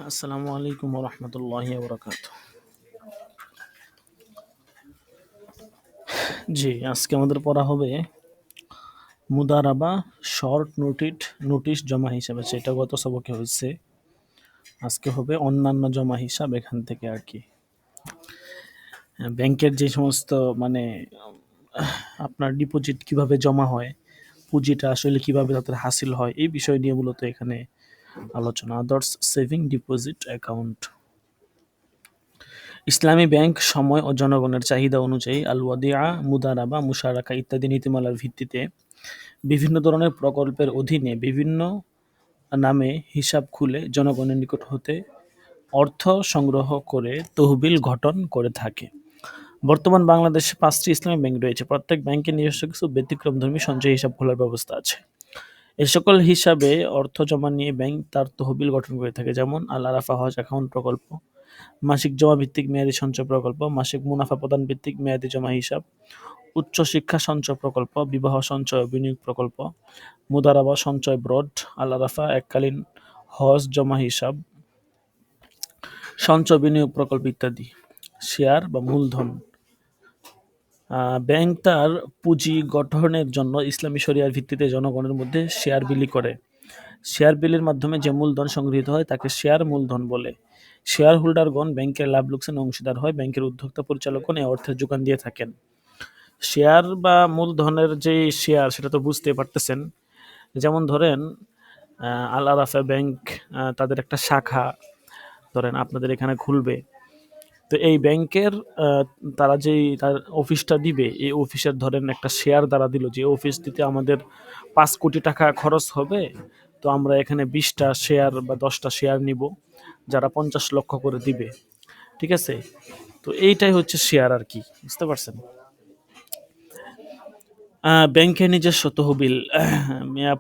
আসসালামু আলাইকুম ওয়া রাহমাতুল্লাহি ওয়া বারাকাতুহু। জি, আজকে আমাদের পড়া হবে মুদারাবা শর্ট নোটিশ জমা হিসাবে, সেটা গত সবকে হয়েছে। আজকে হবে অন্যান্য জমা হিসাব, এখান থেকে আর কি ব্যাংকের যে সমস্ত মানে আপনার ডিপোজিট কিভাবে জমা হয়, পুঁজিটা আসলে কিভাবে তাদের হাসিল হয়, এই বিষয় নিয়ে মূলত এখানে আলোচনা। Others saving deposit account. ইসলামী ব্যাংক সময় ও জনগণের চাহিদা অনুযায়ী আল ওয়াদিআ, মুদারাবা, মুশারাকা ইত্যাদি নীতিমালার ভিত্তিতে বিভিন্ন ধরনের প্রকল্পের অধীনে বিভিন্ন নামে হিসাব খুলে জনগণের নিকট হতে অর্থ সংগ্রহ করে তহবিল গঠন করে থাকে। বর্তমান বাংলাদেশে 5টি ইসলামী ব্যাংক রয়েছে। প্রত্যেক ব্যাংকের নিজস্ব কিছু ব্যতিক্রমধর্মী সঞ্চয় হিসাব খোলার ব্যবস্থা আছে। এই সকল হিসাবে অর্থ জমা নিয়ে ব্যাংক তার তহবিল গঠন করে থাকে, যেমন আল আরাফা হজ অ্যাকাউন্ট প্রকল্প, মাসিক জমা ভিত্তিক মেয়াদী সঞ্চয় প্রকল্প, মাসিক মুনাফা প্রদান ভিত্তিক মেয়াদী জমা হিসাব, উচ্চ শিক্ষা সঞ্চয় প্রকল্প, বিবাহ সঞ্চয় ও বিনিয়োগ প্রকল্প, মুদারাবা সঞ্চয় ব্রড, আল আরাফা এককালীন হজ জমা হিসাব, সঞ্চয় বিনিয়োগ প্রকল্প ইত্যাদি। শেয়ার বা মূলধন। ব্যাংক তার পুঁজি গঠনের জন্য ইসলামী শরিয়ার ভিত্তিতে জনগণের মধ্যে শেয়ার বিলি করে। শেয়ার বিলির মাধ্যমে যে মূলধন সংগৃহীত হয় তাকে শেয়ার মূলধন বলে। শেয়ার হোল্ডারগণ ব্যাংকের লাভ লোকসানে অংশীদার হয়। ব্যাংকের উদ্যোক্তা পরিচালকগণ এই অর্থের যোগান দিয়ে থাকেন। শেয়ার বা মূলধনের যে শেয়ার, সেটা তো বুঝতে পারতেছেন। যেমন ধরেন আল আরাফা ব্যাংক, তাদের একটা শাখা ধরেন আপনাদের এখানে খুলবে। তো এই ব্যাংকের তারা যেই তার অফিসটা দিবে, এই অফিসের ধরেন একটা শেয়ার দ্বারা দিল, যে অফিস দিতে আমাদের 5 কোটি টাকা খরচ হবে, তো আমরা এখানে 20টা শেয়ার বা 10টা শেয়ার নিব, যারা 50 লক্ষ করে দিবে। ঠিক আছে? তো এইটাই হচ্ছে শেয়ার আর কি, বুঝতে পারছেন? ব্যাংকের নিজস্ব তহবিল।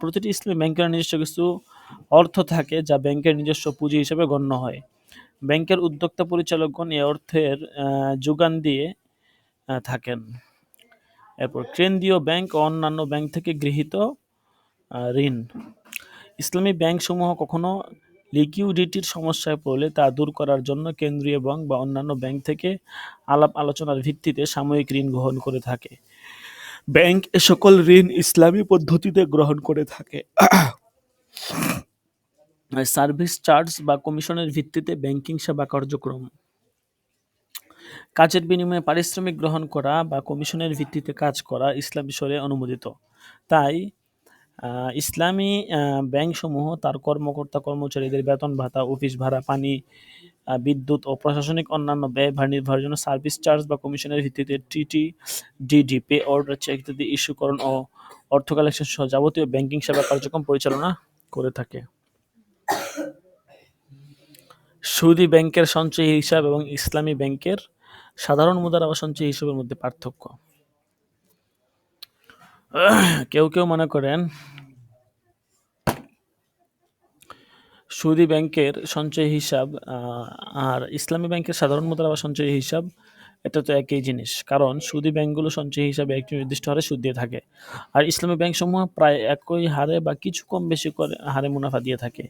প্রতিটি ইসলামী ব্যাংকের নিজস্ব কিছু অর্থ থাকে যা ব্যাংকের নিজস্ব পুঁজি হিসেবে গণ্য হয়। ব্যাংকের উদ্যোক্তা পরিচালকগণ এই অর্থের যোগান দিয়ে থাকেন। এরপর কেন্দ্রীয় ব্যাংক ও অন্যান্য ব্যাংক থেকে গৃহীত ঋণ। ইসলামী ব্যাংকসমূহ কখনো লিকিউইডিটির সমস্যায় পড়লে তা দূর করার জন্য কেন্দ্রীয় ব্যাংক বা অন্যান্য ব্যাংক থেকে আলাপ আলোচনার ভিত্তিতে সাময়িক ঋণ গ্রহণ করে থাকে। ব্যাংক এ সকল ঋণ ইসলামী পদ্ধতিতে গ্রহণ করে থাকে। সার্ভিস চার্জ বা কমিশনের ভিত্তিতে ব্যাংকিং সেবা কার্যক্রম। কাজের বিনিময়ে পারিশ্রমিক গ্রহণ করা বা কমিশনের ভিত্তিতে কাজ করা ইসলামী শরিয়ায় অনুমোদিত। তাই ইসলামী ব্যাংকসমূহ তার কর্মকর্তা কর্মচারীদের বেতন ভাতা, অফিস ভাড়া, পানি, বিদ্যুৎ ও প্রশাসনিক অন্যান্য ব্যয়ভার নির্বাহের জন্য সার্ভিস চার্জ বা কমিশনের ভিত্তিতে টিটিডিডি, পে অর্ডার, চেক ইত্যাদি ইস্যুকরণ ও অর্থ কালেকশন সহ যাবতীয় ব্যাংকিং সেবা কার্যক্রম পরিচালনা করে থাকে। সুদী ব্যাংকের সঞ্চয়ী হিসাব এবং ইসলামী ব্যাংকের সাধারণ মুদারাবা সঞ্চয়ী হিসাবের মধ্যে পার্থক্য। কেউ কেউ মনে করেন সুদী ব্যাংকের সঞ্চয়ী হিসাব আর ইসলামী ব্যাংকের সাধারণ মুদারাবা সঞ্চয়ী হিসাব এটা তো একই জিনিস, কারণ সুদী ব্যাংকগুলো সঞ্চয়ী হিসাবে একটি নির্দিষ্ট হারে সুদ দিয়ে থাকে, আর ইসলামী ব্যাংকসমূহ প্রায় একই হারে বা কিছু কম বেশি করে হারে মুনাফা দিয়ে থাকে।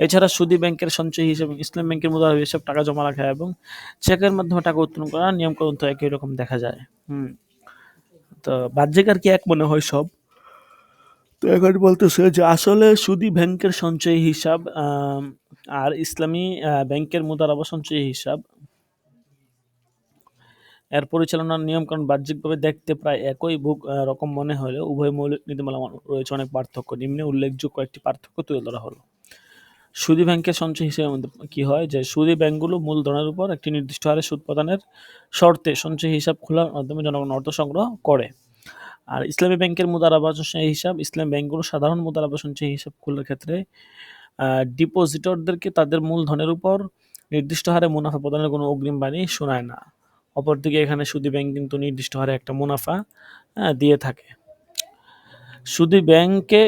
এছাড়া সুদী ব্যাংকের সঞ্চয়ী হিসাব ইসলামী ব্যাংকের মুদারাবা হিসাব টাকা জমা রাখা এবং চেকের মাধ্যমে টাকা উত্তোলন করার নিয়মকানুন তো একই রকম দেখা যায়। তো বাহ্যিক আর কি এক মনে হয় সব। তো এখন বলতেছে যে আসলে সুদী ব্যাংকের সঞ্চয়ী হিসাব আর ইসলামী ব্যাংকের মুদারাবা সঞ্চয়ী হিসাব এর পরিচালনার নিয়মকানুন বাহ্যিকভাবে দেখতে প্রায় একই রকম মনে হলেও উভয় মৌলিক নীতিমালা রয়েছে অনেক পার্থক্য। নিম্নে উল্লেখযোগ্য কয়েকটি পার্থক্য তুলে ধরা হলো। সুদী ব্যাংকের সঞ্চয় হিসেবের মধ্যে কি হয় যে সুদী ব্যাংকগুলো মূলধনের উপর একটি নির্দিষ্ট হারে সুদ প্রদানের শর্তে সঞ্চয় হিসাব খোলার মাধ্যমে জনগণ অর্থ সংগ্রহ করে। আর ইসলামী ব্যাংকের মুদারাবা সঞ্চয় হিসাব, ইসলামী ব্যাংকগুলো সাধারণ মুদারাবা সঞ্চয় হিসাব খোলার ক্ষেত্রে ডিপোজিটরদেরকে তাদের মূলধনের উপর নির্দিষ্ট হারে মুনাফা প্রদানের কোনো অগ্রিম বাণী শোনায় না। অপরদিকে এখানে সুদী ব্যাংক কিন্তু নির্দিষ্ট হারে একটা মুনাফা দিয়ে থাকে। সুদী ব্যাংকে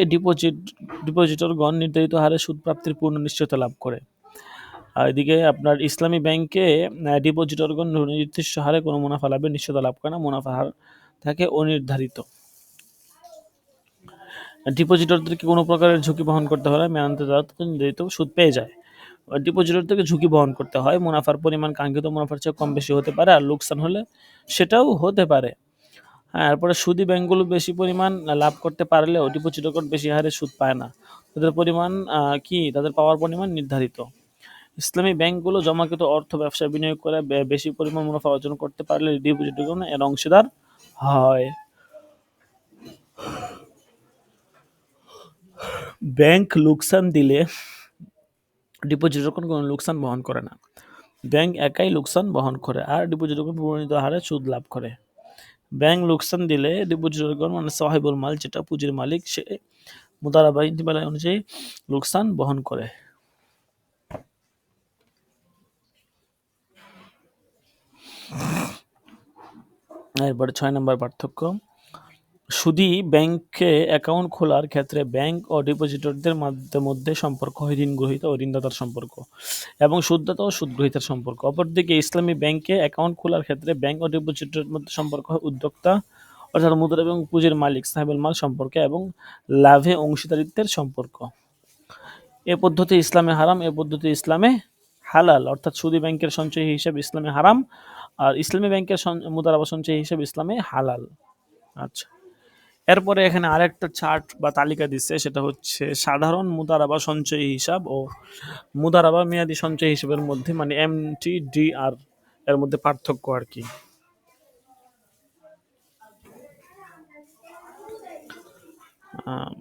ডিপোজিটরগণ নির্ধারিত হারে সুদ প্রাপ্তির পূর্ণ নিশ্চয়তা লাভ করে। আর এদিকে আপনার ইসলামী ব্যাংকে ডিপোজিটরগণ নির্দিষ্ট হারে কোনো মুনাফা লাভের নিশ্চয়তা লাভ করে না, মুনাফা হার থাকে অনির্ধারিত। ডিপোজিটরদেরকে কোনো প্রকারের ঝুঁকি বহন করতে হলে মেয়ান্তে তারা নির্ধারিত সুদ পেয়ে যায়। ডিপোজিটরদেরকে ঝুঁকি বহন করতে হয়, মুনাফার পরিমাণ কাঙ্ক্ষিত মুনাফার চেয়ে কম বেশি হতে পারে, আর লোকসান হলে সেটাও হতে পারে। হ্যাঁ, এরপরে সুদী ব্যাংকগুলো বেশি পরিমাণ লাভ করতে পারলেও ডিপোজিটরগণ বেশি হারে সুদ পায় না। তাদের পরিমাণ তাদের পাওয়ার পরিমাণ নির্ধারিত। ইসলামী ব্যাংকগুলো জমাকৃত অর্থ ব্যবসায় বিনিয়োগ করে বেশি পরিমাণ মুনাফা অর্জন করতে পারলে ডিপোজিটরগণ এর অংশীদার হয়। ব্যাংক লোকসান দিলে ডিপোজিটরগণ কোনো লোকসান বহন করে না। ব্যাংক একাই লোকসান বহন করে আর ডিপোজিটরগণ প্রণীত হারে সুদ লাভ করে। ব্যাংক লোকসান দিলে ডিপোজিটরগণ মানে সাহেবুল মাল, যেটা পুঁজির মালিক, সে মুদারাবা ইন্তিবালা অনুযায়ী লোকসান বহন করে। এরপরে 6 নম্বর পার্থক্য। সুদী ব্যাংকে অ্যাকাউন্ট খোলার ক্ষেত্রে ব্যাংক ও ডিপোজিটরদের মধ্যে সম্পর্ক হয় ঋণ গ্রহীতা ও ঋণদাতার সম্পর্ক এবং সুদদাতা ও সুদগ্রহীতার সম্পর্ক। অপরদিকে ইসলামী ব্যাংকে অ্যাকাউন্ট খোলার ক্ষেত্রে ব্যাংক ও ডিপোজিটরের মধ্যে সম্পর্ক হয় উদ্যোক্তা অর্থাৎ মুদ্রা এবং পুঁজির মালিক সাহেবুল মাল সম্পর্কে এবং লাভে অংশীদারিত্বের সম্পর্ক। এ পদ্ধতি ইসলামে হারাম, এ পদ্ধতি ইসলামে হালাল, অর্থাৎ সুদী ব্যাংকের সঞ্চয়ী হিসাব ইসলামে হারাম আর ইসলামী ব্যাংকের মুদারাবা সঞ্চয়ী হিসাব ইসলামে হালাল। আচ্ছা, এরপরে এখানে আরেকটা চার্ট বা তালিকা দিচ্ছে, সেটা হচ্ছে সাধারণ মুদারাবা সঞ্চয়ী হিসাব ও মুদারাবা মেয়াদি সঞ্চয়ী হিসাবের মধ্যে মানে এমটিডিআর এর মধ্যে পার্থক্য আর কি।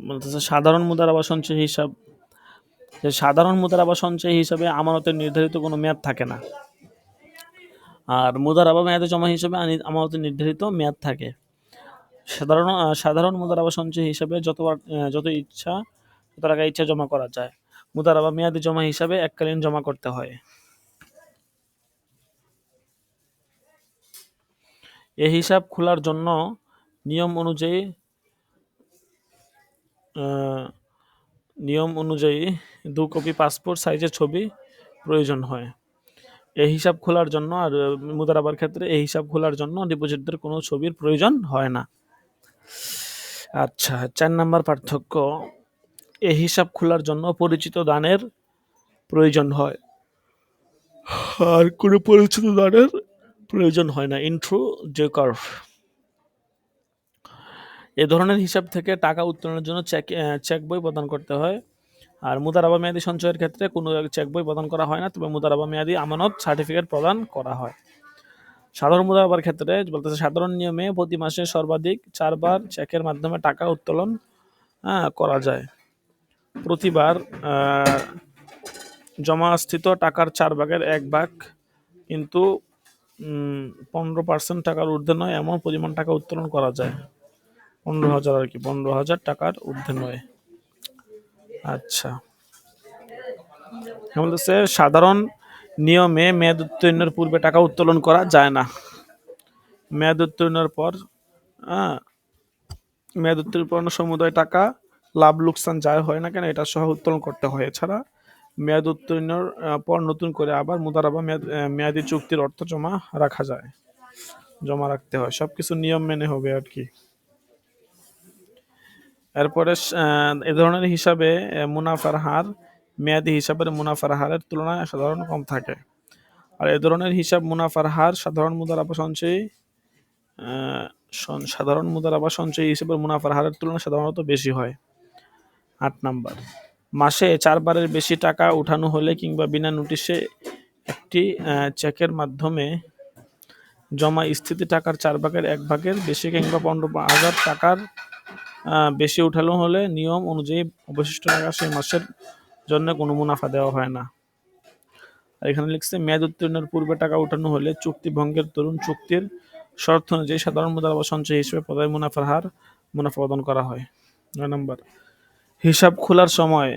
বলতেছে সাধারণ মুদারাবা সঞ্চয়ী হিসাব, যে সাধারণ মুদারাবা সঞ্চয়ী হিসাবে আমানতের নির্ধারিত কোনো মেয়াদ থাকে না, আর মুদারাবা মেয়াদে জমা হিসাবে আমানতের নির্ধারিত মেয়াদ থাকে। সাধারণ মুদারাবা সঞ্চয় হিসাবে যত ইচ্ছা তত টাকা ইচ্ছা জমা করা যায়। মুদারাবা মেয়াদি জমা হিসাবে এককালীন জমা করতে হয়। এ হিসাব খোলার জন্য নিয়ম অনুযায়ী 2 কপি পাসপোর্ট সাইজের ছবি প্রয়োজন হয়। এই হিসাব খোলার জন্য আর মুদারাবার ক্ষেত্রে এই হিসাব খোলার জন্য ডিপোজিটদের কোনো ছবির প্রয়োজন হয় না। আচ্ছা, 4 নম্বর পার্থক্য। এই হিসাব খোলার জন্য পরিচিত দানের প্রয়োজন হয় আর কোনো পরিচিত দানের প্রয়োজন হয় না। ইন্ট্রোডেকার। এ ধরনের হিসাব থেকে টাকা উত্তোলনের জন্য চেক বই প্রদান করতে হয়, আর মুদারাবা মেয়াদি সঞ্চয়ের ক্ষেত্রে কোনো চেক বই প্রদান করা হয় না, তবে মুদারাবা মেয়াদি আমানত সার্টিফিকেট প্রদান করা হয়। সাধারণ মুদারাবার ক্ষেত্রে বলতেছে সাধারণ নিয়মে প্রতি মাসে সর্বাধিক 4 বার চেকের মাধ্যমে টাকা উত্তোলন করা যায়। প্রতিবার জমাস্থিত টাকার 4 ভাগের 1 ভাগ কিন্তু 15% টাকার ঊর্ধ্বে নয় এমন পরিমাণ টাকা উত্তোলন করা যায়। 15,000 আর কি, 15,000 টাকার ঊর্ধ্বে নয়। আচ্ছা, বলতেছে সাধারণ নিয়মে মেয়াদ উত্তীর্ণের পূর্বে টাকা উত্তোলন করা যায় না। মেয়াদ উত্তীর্ণের পর মেয়াদ উত্তীর্ণ সমুদায় টাকা লাভ লোকসান যাই হয় না কেন এটা সহ উত্তোলন করতে হয়। এছাড়া মেয়াদ উত্তীর্ণের পর নতুন করে আবার মুদারাবা মেয়াদি চুক্তির অর্থ জমা রাখতে হয়। সবকিছু নিয়ম মেনে হবে আর কি। এরপরে এ ধরনের হিসাবে মুনাফার হার মেয়াদি হিসাবের মুনাফার হারের তুলনায় সাধারণ কম থাকে, আর এ ধরনের হিসাব মুনাফার হার সাধারণ মুদারাবা সঞ্চয়ী হিসাবের মুনাফার হারের তুলনায় সাধারণত বেশি হয়। 8 নাম্বার। মাসে 4 বারের বেশি টাকা উঠানো হলে কিংবা বিনা নোটিশে একটি চেকের মাধ্যমে জমা স্থিতি টাকার 4 ভাগের 1 ভাগের বেশি কিংবা 15,000 টাকার বেশি উঠানো হলে নিয়ম অনুযায়ী অবশিষ্ট টাকা সেই মাসের জন্য কোনো মুনাফা দেওয়া হয় না। আর এখানে লিখছে মেয়াদ উত্তীর্ণের পূর্বে টাকা উঠানো হলে চুক্তি ভঙ্গের দরুন চুক্তির শর্ত অনুযায়ী সাধারণ মুদারাবা সঞ্চয় হিসেবে প্রদায় মুনাফা প্রদান করা হয়। 9 নম্বর। হিসাব খোলার সময়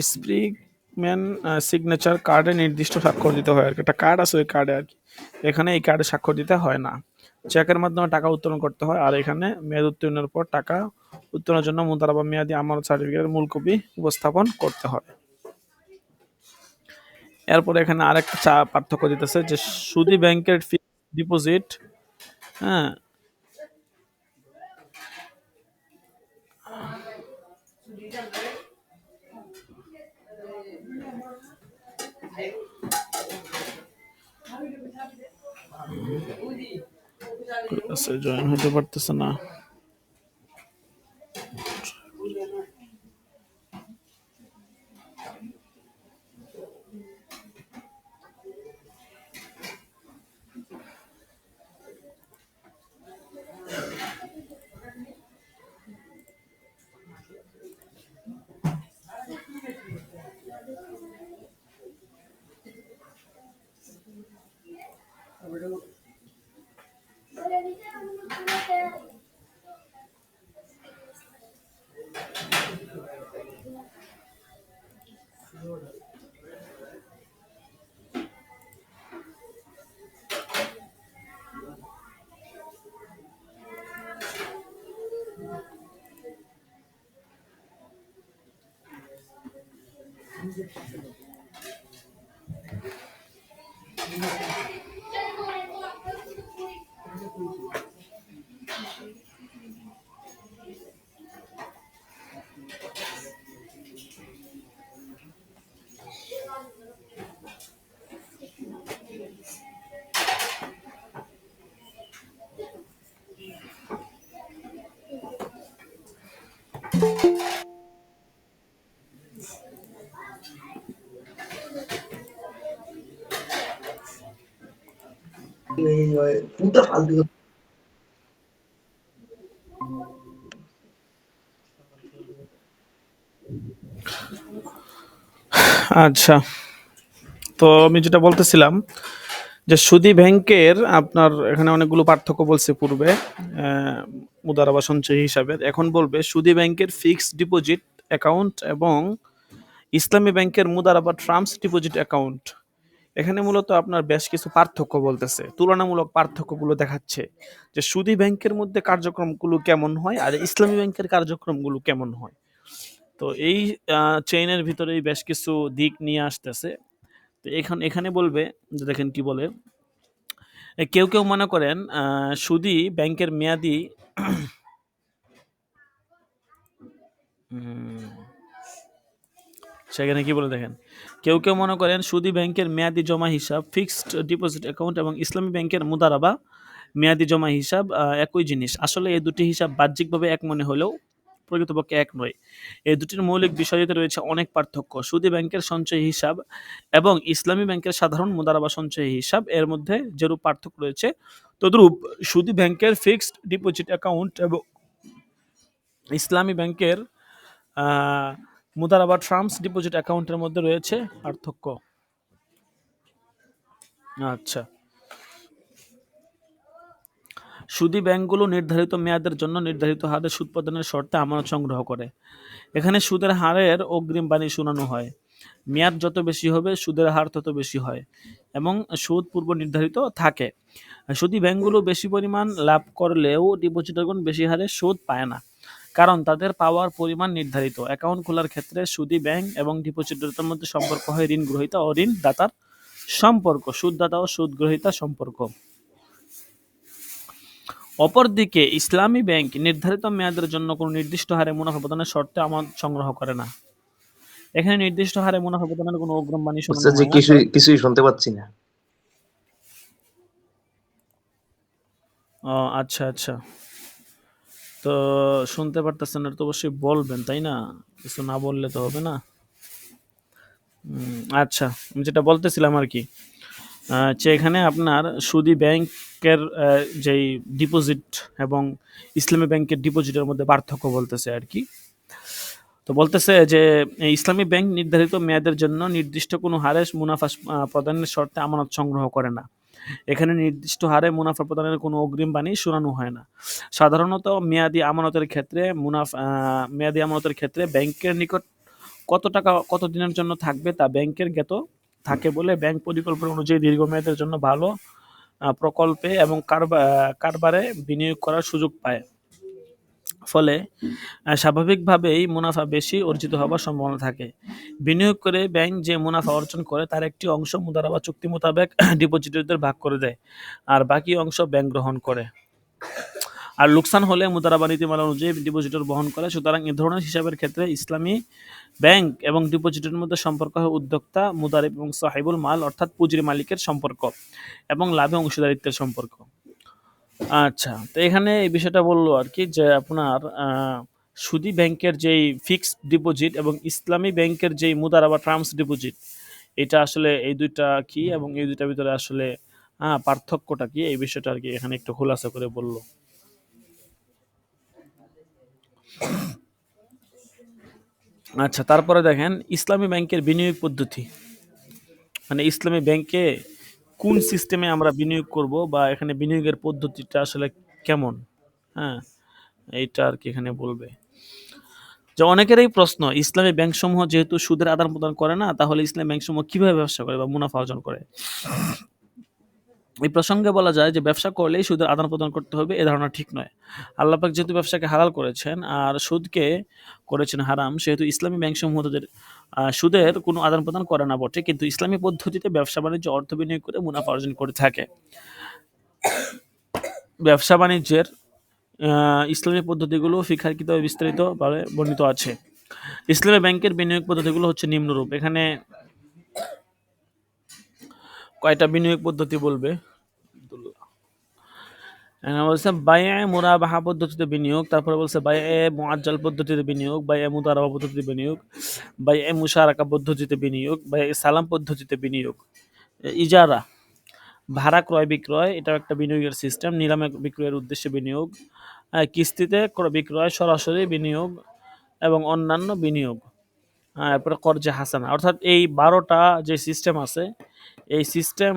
স্প্রিকম্যান সিগনেচার কার্ডে নির্দিষ্ট স্বাক্ষর দিতে হয় আর কি। একটা কার্ড আছে ওই কার্ডে আর কি, এখানে এই কার্ডে স্বাক্ষর দিতে হয় না। চেকের মাধ্যমে টাকা উত্তোলন করতে হয়, আর এখানে মেয়াদ উত্তীর্ণের পর টাকা উত্তোলনের জন্য মুদারাবা মেয়াদি আমানত সার্টিফিকেটের মূল কপি উপস্থাপন করতে হয়। এরপরে এখানে আরেকটা পার্থক্য দিতেছে যে সুদী ব্যাংকের ডিপোজিট ক্লাসে জয়েন হতে পারতেছে না। আচ্ছা, তো আমি যেটা বলতেছিলাম যে সুদী ব্যাংকের আপনার এখানে অনেকগুলো পার্থক্য বলছে পূর্বে মুদারাবা সঞ্চয়ী হিসাবে। এখন বলবে সুদী ব্যাংকের ফিক্সড ডিপোজিট অ্যাকাউন্ট এবং ইসলামী ব্যাংকের মুদারাবা ট্রাম্পস ডিপোজিট অ্যাকাউন্ট। এখানে মূলত আপনার বেশ কিছু পার্থক্য বলতেছে, তুলনামূলক পার্থক্যগুলো দেখাচ্ছে যে সুদী ব্যাংকের মধ্যে কার্যক্রমগুলো কেমন হয় আর ইসলামী ব্যাংকের কার্যক্রমগুলো কেমন হয়। তো এই চেইনের ভিতরেই বেশ কিছু দিক নিয়ে আসতেছে। তো এখানে বলবে যে দেখেন কি বলে, কেউ কেউ মনে করেন সুদী ব্যাংকের মেয়াদি সেখানে কি বলে দেখেন, কেউ কেউ মনে করেন সুদী ব্যাংকের মেয়াদি জমা হিসাব ফিক্সড ডিপোজিট অ্যাকাউন্ট এবং ইসলামী ব্যাংকের মুদারাবা মেয়াদি জমা হিসাব একই জিনিস। আসলে এই দুটি হিসাব বাহ্যিকভাবে এক মনে হলেও প্রকৃতপক্ষে এক নয়। এই দুটির মৌলিক বিষয়তে রয়েছে অনেক পার্থক্য। সুদী ব্যাংকের সঞ্চয়ী হিসাব এবং ইসলামী ব্যাংকের সাধারণ মুদারাবা সঞ্চয়ী হিসাব এর মধ্যে যেরূপ পার্থক্য রয়েছে, তদ্রূপ সুদী ব্যাংকের ফিক্সড ডিপোজিট অ্যাকাউন্ট এবং ইসলামী ব্যাংকের মুদারাবা ট্রাম্পস ডিপোজিট অ্যাকাউন্টের মধ্যে রয়েছে পার্থক্য। আচ্ছা, সুদী ব্যাংকগুলো নির্ধারিত মেয়াদের জন্য নির্ধারিত হারে সুদ প্রদানের শর্তে আমানত সংগ্রহ করে। এখানে সুদের হারের অগ্রিম বাণী শোনানো হয়। মেয়াদ যত বেশি হবে সুদের হার তত বেশি হয় এবং সুদ পূর্ব নির্ধারিত থাকে। সুদী ব্যাংকগুলো বেশি পরিমাণ লাভ করলেও ডিপোজিটরগণ বেশি হারে সুদ পায় না, কারণ তাদের পাওয়ার পরিমাণ নির্ধারিত। অ্যাকাউন্ট খোলার ক্ষেত্রে সুদী ব্যাংক এবং ডিপোজিটরদের মধ্যে সম্পর্ক হয় ঋণ গ্রহীতা ও ঋণ দাতার সম্পর্ক, সুদদাতা ও সুদ গ্রহীতা সম্পর্ক। অপরদিকে ইসলামী ব্যাংক নির্ধারিত মেয়াদের জন্য কোনো নির্দিষ্ট হারে মুনাফা প্রদানের শর্তে আমানত সংগ্রহ করে না। এখানে নির্দিষ্ট হারে মুনাফা প্রদানের কোনো অগ্রিম বাণী শোনানো হয় না। কিছুই শুনতে পাচ্ছি না। আচ্ছা আচ্ছা, তো শুনতে পারতেছেন না তো অবশ্যই বলবেন, তাই না? কিছু না বললে তো হবে না। আচ্ছা, আমি যেটা বলতেছিলাম আর কি, যে এখানে আপনার সুদী ব্যাংকের যেই ডিপোজিট এবং ইসলামী ব্যাংকের ডিপোজিটের মধ্যে পার্থক্য বলতেছে আর কি। তো বলতেছে যে ইসলামী ব্যাংক নির্ধারিত মেয়াদের জন্য নির্দিষ্ট কোনো হারে মুনাফা প্রদানের শর্তে আমানত সংগ্রহ করে না। এখানে নির্দিষ্ট হারে মুনাফা প্রদানের কোনো অগ্রিম বাণী শোনানো হয় না। সাধারণত মেয়াদি আমানতের ক্ষেত্রে ব্যাংকের নিকট কত টাকা কত দিনের জন্য থাকবে তা ব্যাংকের জ্ঞাত থাকে বলে ব্যাংক পরিকল্পনা অনুযায়ী দীর্ঘমেয়াদের জন্য ভালো প্রকল্পে এবং কারবারে বিনিয়োগ করার সুযোগ পায়। ফলে স্বাভাবিকভাবেই মুনাফা বেশি অর্জিত হবার সম্ভাবনা থাকে। বিনিয়োগ করে ব্যাংক যে মুনাফা অর্জন করে তার একটি অংশ মুদারাবা চুক্তি মোতাবেক ডিপোজিটরদের ভাগ করে দেয় আর বাকি অংশ ব্যাংক গ্রহণ করে। আর লোকসান হলে মুদারাবা নীতিমালা অনুযায়ী ডিপোজিটর বহন করে। সুতরাং এ ধরনের হিসাবের ক্ষেত্রে ইসলামী ব্যাংক এবং ডিপোজিটের মধ্যে সম্পর্ক হয় উদ্যোক্তা, মুদারিব এবং সাহিবুল মাল অর্থাৎ পুঁজির মালিকের সম্পর্ক এবং লাভে অংশীদারিত্বের সম্পর্ক। আচ্ছা, তো এখানে এই বিষয়টা বললো আর কি যে আপনার সুদী ব্যাংকের যেই ফিক্সড ডিপোজিট এবং ইসলামী ব্যাংকের যেই মুদারাবা টার্মস ডিপোজিট, এটা আসলে এই দুইটা কি এবং এই দুইটার ভিতরে আসলে পার্থক্যটা কি, এই বিষয়টা আর কি এখানে একটু খোলাসা করে বললো। আচ্ছা, তারপরে দেখেন ইসলামী ব্যাংকের বিনিয়োগ পদ্ধতি, মানে ইসলামী ব্যাংকে কোন সিস্টেমে আমরা বিনিয়োগ করব বা এখানে বিনিয়োগের পদ্ধতিটা আসলে কেমন, হ্যাঁ, এইটা আর কি এখানে বলবে। যে অনেকেরই প্রশ্ন, ইসলামী ব্যাংকসমূহ যেহেতু সুদের আদান প্রদান করে না, তাহলে ইসলামী ব্যাংকসমূহ কিভাবে ব্যবসা করে বা মুনাফা অর্জন করে? এই প্রসঙ্গে বলা যায় যে ব্যবসা করলেই সুদের আদান প্রদান করতে হবে, এ ধারণা ঠিক নয়। আল্লাহ পাক যেহেতু ব্যবসাকে হালাল করেছেন আর সুদকে করেছেন হারাম, সেহেতু ইসলামী ব্যাংকসমূহ তাদের সুদের কোনো আদান প্রদান করে না বটে, কিন্তু ইসলামী পদ্ধতিতে ব্যবসা বাণিজ্য অর্থ বিনিয়োগ করে মুনাফা অর্জন করে থাকে। ব্যবসা বাণিজ্যের ইসলামী পদ্ধতিগুলো ফিকহের কিতাবে বিস্তারিতভাবে বর্ণিত আছে। ইসলামী ব্যাংকের বিনিয়োগ পদ্ধতিগুলো হচ্ছে নিম্নরূপ। এখানে কয়টা বিনিয়োগ পদ্ধতি বলবে? বলছে বায়ে মুরাবাহা পদ্ধতিতে বিনিয়োগ, তারপরে বলছে বায়ে মুআজ্জাল পদ্ধতিতে বিনিয়োগ, বায়ে মুদারাবা পদ্ধতিতে বিনিয়োগ, বায়ে মুশারাকা পদ্ধতিতে বিনিয়োগ, বায়ে সালাম পদ্ধতিতে বিনিয়োগ। ইজারা ভাড়া ক্রয় বিক্রয়, এটাও একটা বিনিয়োগের সিস্টেম। নিলামে বিক্রয়ের উদ্দেশ্যে বিনিয়োগ, কিস্তিতে ক্রয় বিক্রয়, সরাসরি বিনিয়োগ এবং অন্যান্য বিনিয়োগ। এরপরে কর্জে হাসানা, অর্থাৎ এই 12টা যে সিস্টেম আছে, এই সিস্টেম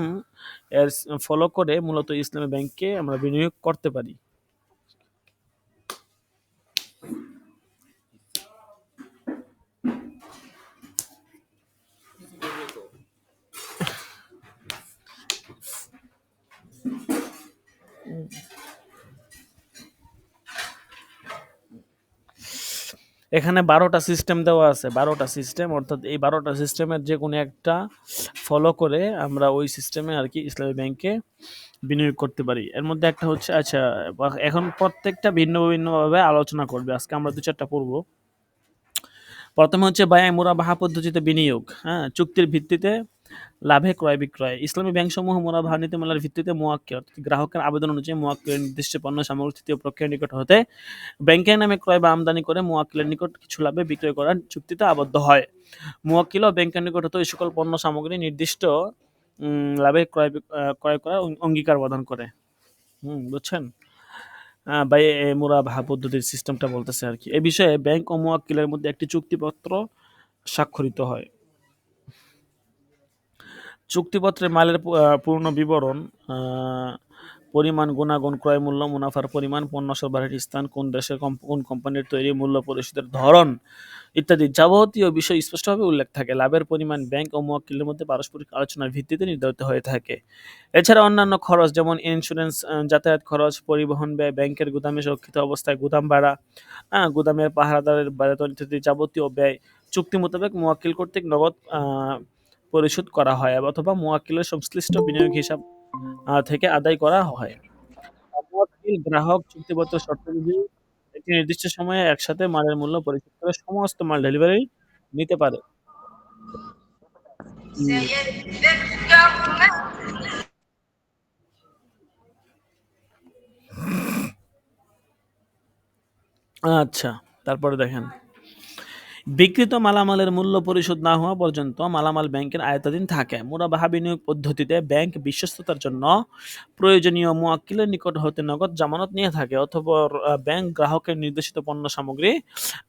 এর ফলো করে মূলত ইসলামী ব্যাংকে আমরা বিনিয়োগ করতে পারি। এখানে 12টা সিস্টেম দেওয়া আছে, 12টা সিস্টেম, অর্থাৎ এই 12টা সিস্টেমের যে কোনো একটা ফলো করে আমরা ওই সিস্টেমে আর কি ইসলামী ব্যাংকে বিনিয়োগ করতে পারি। এর মধ্যে একটা হচ্ছে, আচ্ছা এখন প্রত্যেকটা ভিন্ন ভিন্নভাবে আলোচনা করবে, আজকে আমরা 2-4টা পড়বো। প্রথমে হচ্ছে বায়ে মুরাবাহা পদ্ধতিতে বিনিয়োগ, হ্যাঁ, চুক্তির ভিত্তিতে লাভে ক্রয় বিক্রয়। ইসলামী ব্যাংকসমূহ মুরাবাহা নীতিমালার ভিত্তিতে মুওয়াক্কিল অর্থাৎ গ্রাহকের আবেদন অনুযায়ী মুওয়াক্কিলের নির্দিষ্ট পণ্য সামগ্রী তৃতীয় পক্ষের নিকট হতে ব্যাংকের নামে ক্রয় বা আমদানি করে মুওয়াক্কিলের নিকট কিছু লাভে বিক্রয় করার চুক্তিতে আবদ্ধ হয়। মুওয়াক্কিল ও ব্যাংকের নিকট হতে এই সকল পণ্য সামগ্রী নির্দিষ্ট লাভে ক্রয় করার অঙ্গীকার প্রদান করে। বুঝছেন? বায়ে মুরাবাহা পদ্ধতির সিস্টেমটা বলতেছে আর কি। এ বিষয়ে ব্যাংক ও মুওয়াক্কিলের মধ্যে একটি চুক্তিপত্র স্বাক্ষরিত হয়। চুক্তিপত্রে মালের পূর্ণ বিবরণ, পরিমাণ, গুণাগুণ, ক্রয় মূল্য, মুনাফার পরিমাণ, পণ্য সরবরাহের স্থান, কোন দেশের কোন কোম্পানির তৈরি, মূল্য পরিশোধের ধরন ইত্যাদি যাবতীয় বিষয় স্পষ্টভাবে উল্লেখ থাকে। লাভের পরিমাণ ব্যাংক ও মুওয়াক্কিলের মধ্যে পারস্পরিক আলোচনার ভিত্তিতে নির্ধারিত হয়ে থাকে। এছাড়া অন্যান্য খরচ যেমন ইন্স্যুরেন্স, যাতায়াত খরচ, পরিবহন ব্যয়, ব্যাংকের গুদামে সুরক্ষিত অবস্থায় গুদাম ভাড়া, গুদামের পাহারাদারের বেতন ইত্যাদি যাবতীয় ব্যয় চুক্তি মোতাবেক মুওয়াক্কিল কর্তৃক নগদ পরিশোধ করা হয় অথবা মুওয়াক্কিলের সংশ্লিষ্ট বিনিয়োগ হিসাব থেকে আদায় করা হয়। মুওয়াক্কিল গ্রাহক চুক্তিপত্র শর্তাবলী একটি নির্দিষ্ট সময়ে একসাথে মালের মূল্য পরিশোধ করে সমস্ত মাল ডেলিভারি নিতে পারে। আচ্ছা, তারপরে দেখেন বিক্রিত মালামালের মূল্য পরিশোধ না হওয়া পর্যন্ত মালামাল ব্যাংকের আয়ত্তাধীন থাকে। মুরাবাহা বিনিয়োগ পদ্ধতিতে ব্যাংক বিশ্বস্ততার জন্য প্রয়োজনীয় মুওয়াক্কিলের নিকট হতে নগদ জামানত নিয়ে থাকে, অথবা ব্যাংক গ্রাহকের নির্দেশিত পণ্য সামগ্রী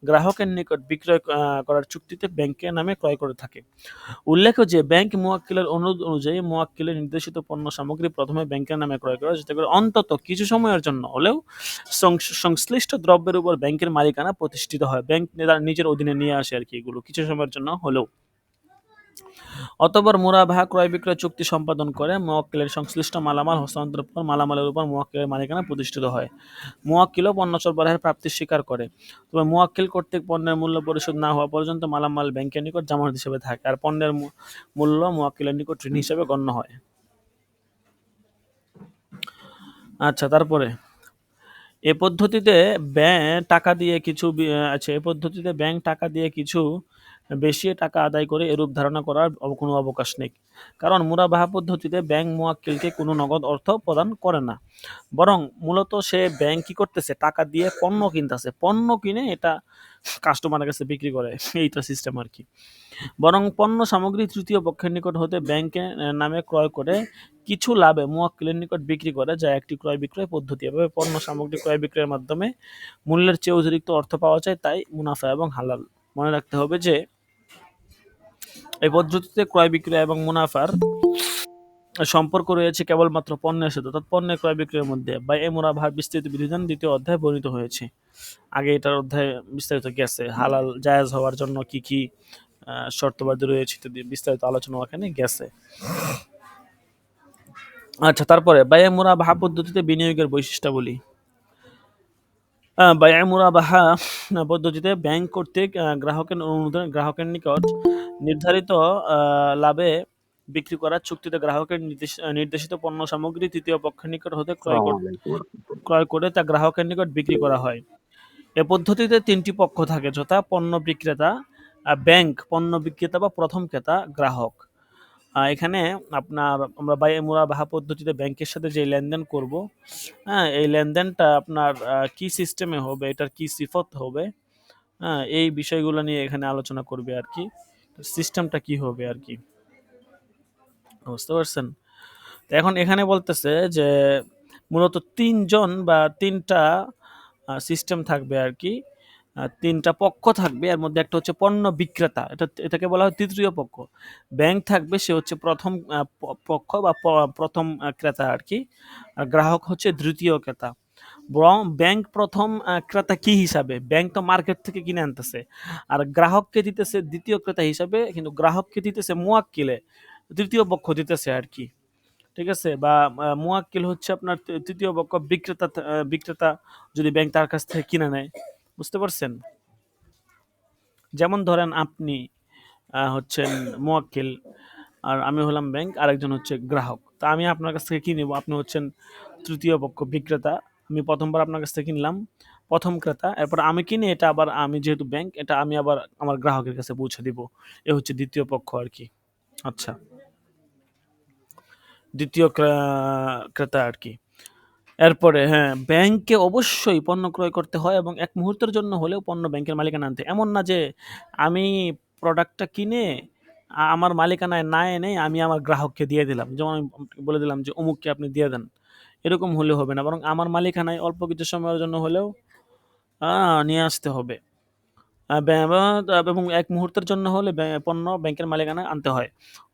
গ্রাহকের নিকট বিক্রয় করার চুক্তিতে ব্যাংকের নামে ক্রয় করে থাকে। উল্লেখ্য যে ব্যাংক মুওয়াক্কিলের অনুরোধ অনুযায়ী মুওয়াক্কিলের নির্দেশিত পণ্য সামগ্রী প্রথমে ব্যাংকের নামে ক্রয় করে, যাতে করে অন্তত কিছু সময়ের জন্য হলেও সংশ্লিষ্ট দ্রব্যের উপর ব্যাংকের মালিকানা প্রতিষ্ঠিত হয়। ব্যাংক তার নিজের অধীনে নিয়ে আসে আর কি এগুলো কিছু সময়ের জন্য হলেও। অতঃপর মুরাবাহা ক্রয় বিক্রয় চুক্তি সম্পাদন করে মুওয়াক্কিলের সংশ্লিষ্ট মালামাল হস্তান্তরের পর মালামালের উপর মুওয়াক্কিলের মালিকানা প্রতিষ্ঠিত হয়। মুওয়াক্কিলও পণ্য সরবরাহের প্রাপ্তি স্বীকার করে। তবে মুওয়াক্কিল কর্তৃক পণ্যের মূল্য পরিশোধ না হওয়া পর্যন্ত মালামাল ব্যাংকের নিকট জামানত হিসেবে থাকে, আর পণ্যের মূল্য মুওয়াক্কিলের নিকট ঋণ হিসেবে গণ্য হয়। আচ্ছা, তারপরে এ পদ্ধতিতে টাকা দিয়ে কিছু এ পদ্ধতিতে ব্যাংক টাকা দিয়ে কিছু বেশি টাকা আদায় করে এরূপ ধারণা করার কোনো অবকাশ নেই। কারণ মুরাবাহা পদ্ধতিতে ব্যাংক মুয়াক্কিলকে কোনো নগদ অর্থ প্রদান করে না। বরং মূলত সে ব্যাংক কি করতেছে, টাকা দিয়ে পণ্য কিনতেছে, পণ্য কিনে এটা কাস্টমারের কাছে বিক্রি করে, এইটা সিস্টেম আর কি। বরং পণ্য সামগ্রী তৃতীয় পক্ষের নিকট হতে ব্যাংকে নামে ক্রয় করে কিছু লাভে মুয়াক্কিলের নিকট বিক্রি করে, যা একটি ক্রয় বিক্রয় পদ্ধতি। এভাবে পণ্য সামগ্রী ক্রয় বিক্রয়ের মাধ্যমে মূল্যের চেয়ে অতিরিক্ত অর্থ পাওয়া যায়, তাই মুনাফা এবং হালাল। মনে রাখতে হবে যে এই পদ্ধতিতে ক্রয় বিক্রয় এবং মুনাফার সম্পর্ক রয়েছে কেবলমাত্র পণ্যের সাথে, অর্থাৎ পণ্যের ক্রয় বিক্রয়ের মধ্যে। বা এ মুনাফার বিস্তৃত বিধান দ্বিতীয় অধ্যায়ে বর্ণিত হয়েছে। আগে এটার অধ্যায়ে বিস্তারিত গেছে, হালাল জায়েজ হওয়ার জন্য কি কি শর্তবাদী রয়েছে ইত্যাদি বিস্তারিত আলোচনা ওখানে গেছে। আচ্ছা, তারপরে বায়ে মুরাবাহা পদ্ধতিতে বিনিয়োগের বৈশিষ্ট্যাবলী। বায়ে মুরাবাহা পদ্ধতিতে ব্যাংক কর্তৃক গ্রাহকের অনুমোদন গ্রাহকের নিকট নির্ধারিত লাভে বিক্রি করা চুক্তিতে গ্রাহকের নির্দেশিত পণ্য সামগ্রী তৃতীয় পক্ষের নিকট হতে ক্রয় করে তা গ্রাহকের নিকট বিক্রি করা হয়। এ পদ্ধতিতে তিনটি পক্ষ থাকে, যথা পণ্য বিক্রেতা, ব্যাংক, পণ্য বিক্রেতা বা প্রথম ক্রেতা, গ্রাহক। এখানে আপনার আমরা বায়ে মুরাবাহা পদ্ধতিতে ব্যাংকের সাথে যে লেনদেন করব, হ্যাঁ, এই লেনদেনটা আপনার কি সিস্টেমে হবে, এটার কি সিফত হবে, হ্যাঁ, এই বিষয়গুলো নিয়ে এখানে আলোচনা করবে আর কি। সিস্টেমটা কি হবে আর কি, বুঝতে পারছেন? তো এখন এখানে বলতেছে যে মূলত তিনজন বা তিনটা সিস্টেম থাকবে আর কি, তিনটা পক্ষ থাকবে। এর মধ্যে একটা হচ্ছে পণ্য বিক্রেতা, এটাকে বলা হয় তৃতীয় পক্ষ। ব্যাংক থাকবে, সে হচ্ছে প্রথম পক্ষ বা প্রথম ক্রেতা আর কি। আর গ্রাহক হচ্ছে দ্বিতীয় ক্রেতা। বরং ব্যাংক প্রথম ক্রেতা কি হিসাবে, ব্যাংক তো মার্কেট থেকে কিনে আনতেছে, আর গ্রাহককে দিতেছে দ্বিতীয় ক্রেতা হিসাবে, কিন্তু গ্রাহককে দিতেছে মুয়াক্কিলে, তৃতীয় পক্ষ দিতেছে আর কি। ঠিক আছে? বা মুয়াক্কিল হচ্ছে আপনার তৃতীয় পক্ষ, বিক্রেতা যদি ব্যাংক তার কাছ থেকে কিনে নেয়। বুঝতে পারছেন? যেমন ধরেন আপনি হচ্ছেন মুয়াক্কিল, আর আমি হলাম ব্যাংক, আরেকজন হচ্ছে গ্রাহক। তা আমি আপনার কাছ থেকে কিনবো, আপনি হচ্ছেন তৃতীয় পক্ষ বিক্রেতা। আমি প্রথমবার আপনার কাছ থেকে কিনলাম, প্রথম ক্রেতা। এরপর আমি কিনে এটা আবার আমি যেহেতু ব্যাংক, এটা আমি আবার আমার গ্রাহকের কাছে পৌঁছে দিব। এ হচ্ছে দ্বিতীয় পক্ষ আর কি। আচ্ছা, দ্বিতীয় ক্রেতা আর কি। এরপরে হ্যাঁ, ব্যাংকে অবশ্যই পণ্য ক্রয় করতে হয় এবং এক মুহূর্তের জন্য হলেও পণ্য ব্যাংকের মালিকানা আনতে। এমন না যে আমি প্রোডাক্টটা কিনে আমার মালিকানায় না এনে আমি আমার গ্রাহককে দিয়ে দিলাম, যেমন আমি বলে দিলাম যে অমুককে আপনি দিয়ে দেন, এরকম হলে হবে না। বরং আমার মালিকানায় অল্প কিছু সময়ের জন্য হলেও নিয়ে আসতে হবে, এবং এক মুহূর্তের জন্য হলে পণ্য ব্যাংকের মালিকানায় আনতে হয়।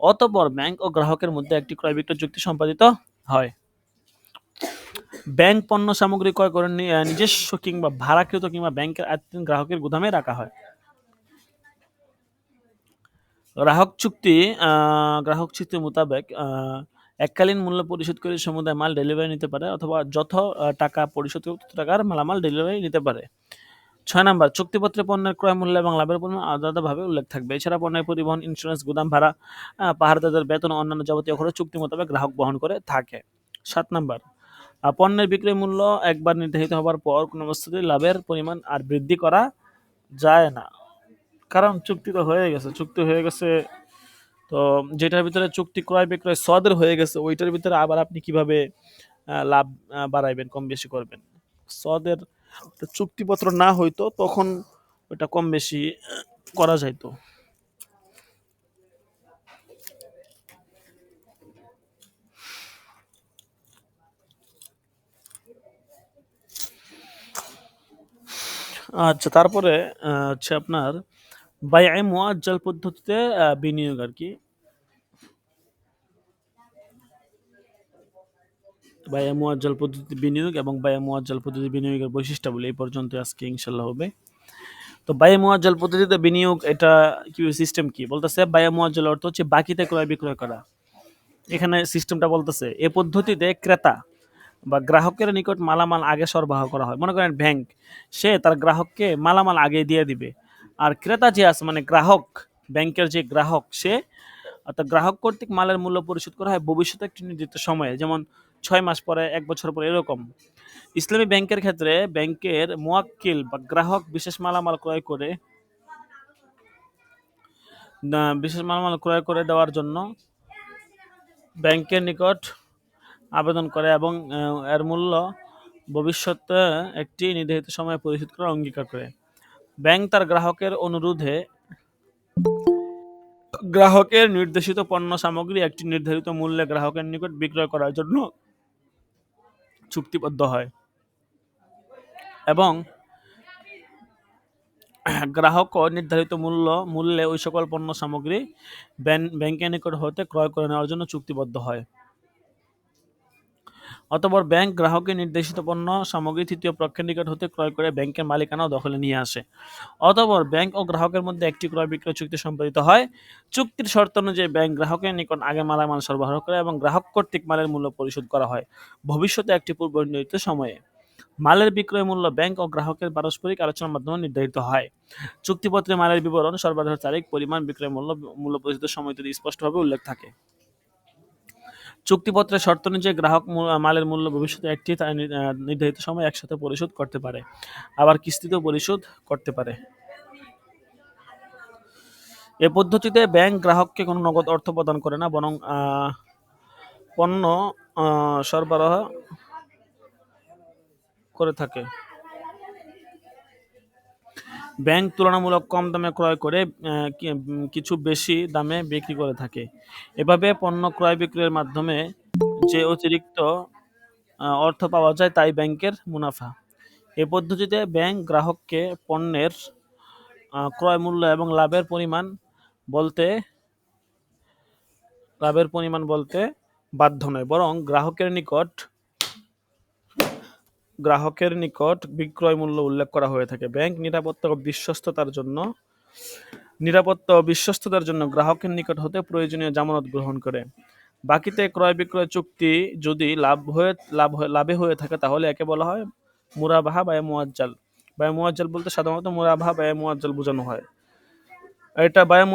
অতঃপর ব্যাংক ও গ্রাহকের মধ্যে একটি ক্রয় বিক্রয় চুক্তি সম্পাদিত হয়। ব্যাংক পণ্য সামগ্রী ক্রয় করে নিজস্ব কিংবা ভাড়াকৃত কিংবা ব্যাংকের আয়ত্তাধীন গ্রাহকের গুদামে রাখা হয়। গ্রাহক চুক্তি মোতাবেক এককালীন মূল্য পরিশোধ করে সমুদায় মাল ডেলিভারি নিতে পারে, অথবা যত টাকা পরিশোধ করে তত টাকার মালামাল ডেলিভারি নিতে পারে। ৬ নাম্বার, চুক্তিপত্রে পণ্যের ক্রয় মূল্য এবং লাভের পরিমাণ আলাদাভাবে উল্লেখ থাকবে। এছাড়া পণ্যের পরিবহন, ইন্স্যুরেন্স, গুদাম ভাড়া, পাহারাদারদের বেতন ও অন্যান্য যাবতীয় খরচ চুক্তি মোতাবেক গ্রাহক বহন করে থাকে। ৭ নাম্বার, পণ্যের বিক্রয় মূল্য একবার নির্ধারিত হবার পর কোনো অবস্থাতেই লাভের পরিমাণ আর বৃদ্ধি করা যায় না, কারণ চুক্তি তো হয়ে গেছে। চুক্তি হয়ে গেছে, তো যেটার ভিতরে চুক্তি ক্রয় বিক্রয় সদের হয়ে গেছে, ওইটার ভিতরে আবার আপনি কিভাবে লাভ বাড়াইবেন, কম বেশি করবেন? সদের চুক্তিপত্র না হইতো তখন ওটা কম বেশি করা যাইতো। আচ্ছা, তারপরে হচ্ছে আপনার বাইয়ে মুআজ্জাল পদ্ধতিতে বিনিয়োগ আর কি। বাইয়ে মুআজ্জাল পদ্ধতি বিনিয়োগ এবং বাইয়ে মুআজ্জাল পদ্ধতি বিনিয়োগের বৈশিষ্ট্যাবলী এই পর্যন্ত আজকে ইনশাল্লাহ হবে। তো বাইয়ে মুআজ্জাল পদ্ধতিতে বিনিয়োগ, এটা কি সিস্টেম কি বলতেছে? বাইয়ে মুআজ্জাল অর্থ হচ্ছে বাকিতে ক্রয় বিক্রয় করা। এখানে সিস্টেমটা বলতেছে এ পদ্ধতিতে ক্রেতা বা গ্রাহকের নিকট মালামাল আগে সরবরাহ করা হয়। মনে করেন ব্যাংক, সে তার গ্রাহককে মালামাল আগে দিয়ে দিবে, আর ক্রেতা যে আছে মানে গ্রাহক, ব্যাংকের যে গ্রাহক, সে অর্থাৎ গ্রাহক কর্তৃক মালের মূল্য পরিশোধ করা হয় ভবিষ্যতে একটি নির্দিষ্ট সময়ে, যেমন ৬ মাস পরে, ১ বছর পরে, এরকম। ইসলামী ব্যাংকের ক্ষেত্রে ব্যাংকের মুয়াক্কিল বা গ্রাহক বিশেষ মালামাল ক্রয় করে দেওয়ার জন্য ব্যাংকের নিকট আবেদন করে এবং এর মূল্য ভবিষ্যতে একটি নির্ধারিত সময়ে পরিশোধ করার অঙ্গীকার করে। ব্যাংক তার গ্রাহকের অনুরোধে গ্রাহকের নির্দেশিত পণ্য সামগ্রী একটি নির্ধারিত মূল্যে গ্রাহকের নিকট বিক্রয় করার জন্য চুক্তিবদ্ধ হয় এবং গ্রাহকও নির্ধারিত মূল্যে ওই সকল পণ্য সামগ্রী ব্যাংকের নিকট হতে ক্রয় করে নেওয়ার জন্য চুক্তিবদ্ধ হয়। অতঃপর ব্যাংক গ্রাহকের নির্দেশিত পণ্য সামগ্রী তৃতীয় পক্ষের নিকট হতে ক্রয় করে ব্যাংকের মালিকানা ও দখলে নিয়ে আসে। অতঃপর ব্যাংক ও গ্রাহকের মধ্যে একটি ক্রয় বিক্রয় চুক্তি সম্পাদিত হয়। চুক্তির শর্ত অনুযায়ী ব্যাংক গ্রাহকের নিকট আগে মালামাল সরবরাহ করে এবং গ্রাহক কর্তৃক মালের মূল্য পরিশোধ করা হয় ভবিষ্যতে একটি পূর্ব নির্ধারিত সময়ে। মালের বিক্রয় মূল্য ব্যাংক ও গ্রাহকের পারস্পরিক আলোচনার মাধ্যমে নির্ধারিত হয়। চুক্তিপত্রে মালের বিবরণ, সরবরাহের তারিখ, পরিমাণ, বিক্রয় মূল্য পরিশোধের সময় ইত্যাদি স্পষ্টভাবে উল্লেখ থাকে। চুক্তিপত্রের শর্ত অনুযায়ী গ্রাহক মালের মূল্য ভবিষ্যতে একটি নির্ধারিত সময় একসাথে পরিশোধ করতে পারে, আবার কিস্তিতেও পরিশোধ করতে পারে। এ পদ্ধতিতে ব্যাংক গ্রাহককে কোনো নগদ অর্থ প্রদান করে না, বরং পণ্য সরবরাহ করে থাকে। ব্যাংক তুলনামূলক কম দামে ক্রয় করে কিছু বেশি দামে বিক্রি করে থাকে। এভাবে পণ্য ক্রয় বিক্রয়ের মাধ্যমে যে অতিরিক্ত অর্থ পাওয়া যায় তাই ব্যাংকের মুনাফা। এ পদ্ধতিতে ব্যাংক গ্রাহককে পণ্যের ক্রয় মূল্য এবং লাভের পরিমাণ বলতে বাধ্য নয়, বরং গ্রাহকের নিকট বিক্রয় মূল্য উল্লেখ করা হয়ে থাকে। ব্যাংক নিরাপত্তা ও বিশ্বস্ততার জন্য গ্রাহকের নিকট হতে প্রয়োজনীয় জামানত গ্রহণ করে। বাকিতে ক্রয় বিক্রয় চুক্তি যদি লাভে হয়ে থাকে তাহলে একে বলা হয় মুরাবাহা বা মুআজ্জাল। বায়ে মুআজ্জাল বলতে সাধারণত মুরাবাহা বা মুআজ্জাল বোঝানো হয়। এটা বায়ে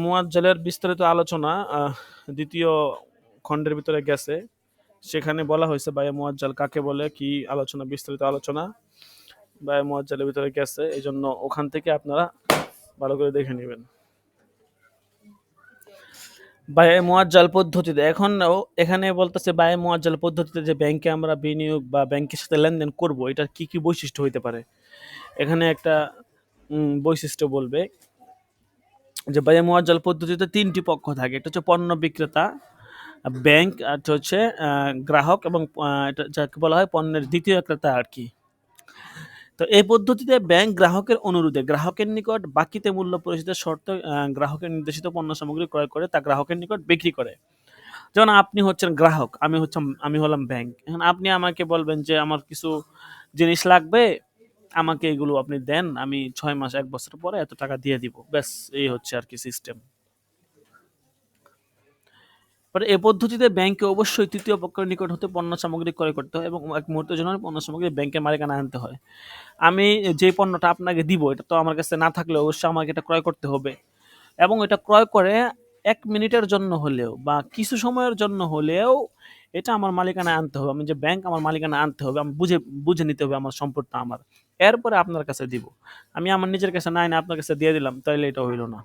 মুআজ্জালের বিস্তারিত আলোচনা দ্বিতীয় খণ্ডের ভিতরে গেছে, সেখানে বলা হয়েছে বায়ে মুআজ্জাল কাকে বলে, কি আলোচনা, বিস্তারিত আলোচনা বায়ে মুআজ্জালের ভিতরে গেছে। এই জন্য ওখান থেকে আপনারা ভালো করে দেখে নেবেন। বায়ে মুআজ্জাল পদ্ধতিতে এখানে বলতেছে বায়ে মুআজ্জাল পদ্ধতিতে যে ব্যাংকে আমরা বিনিয়োগ বা ব্যাংকের সাথে লেনদেন করব, এটার কি কি বৈশিষ্ট্য হইতে পারে। এখানে একটা বৈশিষ্ট্য বলবে যে বায়ে মুআজ্জাল পদ্ধতিতে তিনটি পক্ষ থাকে। এটা হচ্ছে পণ্য বিক্রেতা, ব্যাংক, আর হচ্ছে গ্রাহক, এবং এটা যাকে বলা হয় পণ্যের দ্বিতীয় ক্রেতা আর কি। তো এই পদ্ধতিতে ব্যাংক গ্রাহকের অনুরোধে গ্রাহকের নিকট বাকিতে মূল্য পরিশোধের শর্তে গ্রাহকের নির্দেশিত পণ্য সামগ্রী ক্রয় করে তা গ্রাহকের নিকট বিক্রি করে। যেমন আপনি হচ্ছেন গ্রাহক, আমি হলাম ব্যাংক। এখন আপনি আমাকে বলবেন যে আমার কিছু জিনিস লাগবে, আমাকে এগুলো আপনি দেন, আমি 6 মাস 1 বছর পরে এত টাকা দিয়ে দিব, ব্যাস এই হচ্ছে আর কি সিস্টেম। এই পদ্ধতিতে ব্যাংকে অবশ্যই তৃতীয় পক্ষের নিকট হতে পণ্য সামগ্রী ক্রয় করতে হয় এবং এক মুহূর্তের জন্য পণ্য সামগ্রী ব্যাংকের মালিকানা আনতে হয়। আমি যে পণ্যটা আপনাকে দিব এটা তো আমার কাছে না থাকলে অবশ্যই আমাকে এটা ক্রয় করতে হবে, এবং এটা ক্রয় করে 1 মিনিটের জন্য হলেও বা কিছু সময়ের জন্য হলেও এটা আমার মালিকানায় আনতে হবে। আমি যে ব্যাংক, আমার মালিকানায় আনতে হবে, আমি বুঝে নিতে হবে আমার সম্পদটা আমার, এরপরে আপনার কাছে দিব। আমি আমার নিজের কাছে না আপনার কাছে দিয়ে দিলাম, তাইলে এটা হইল না।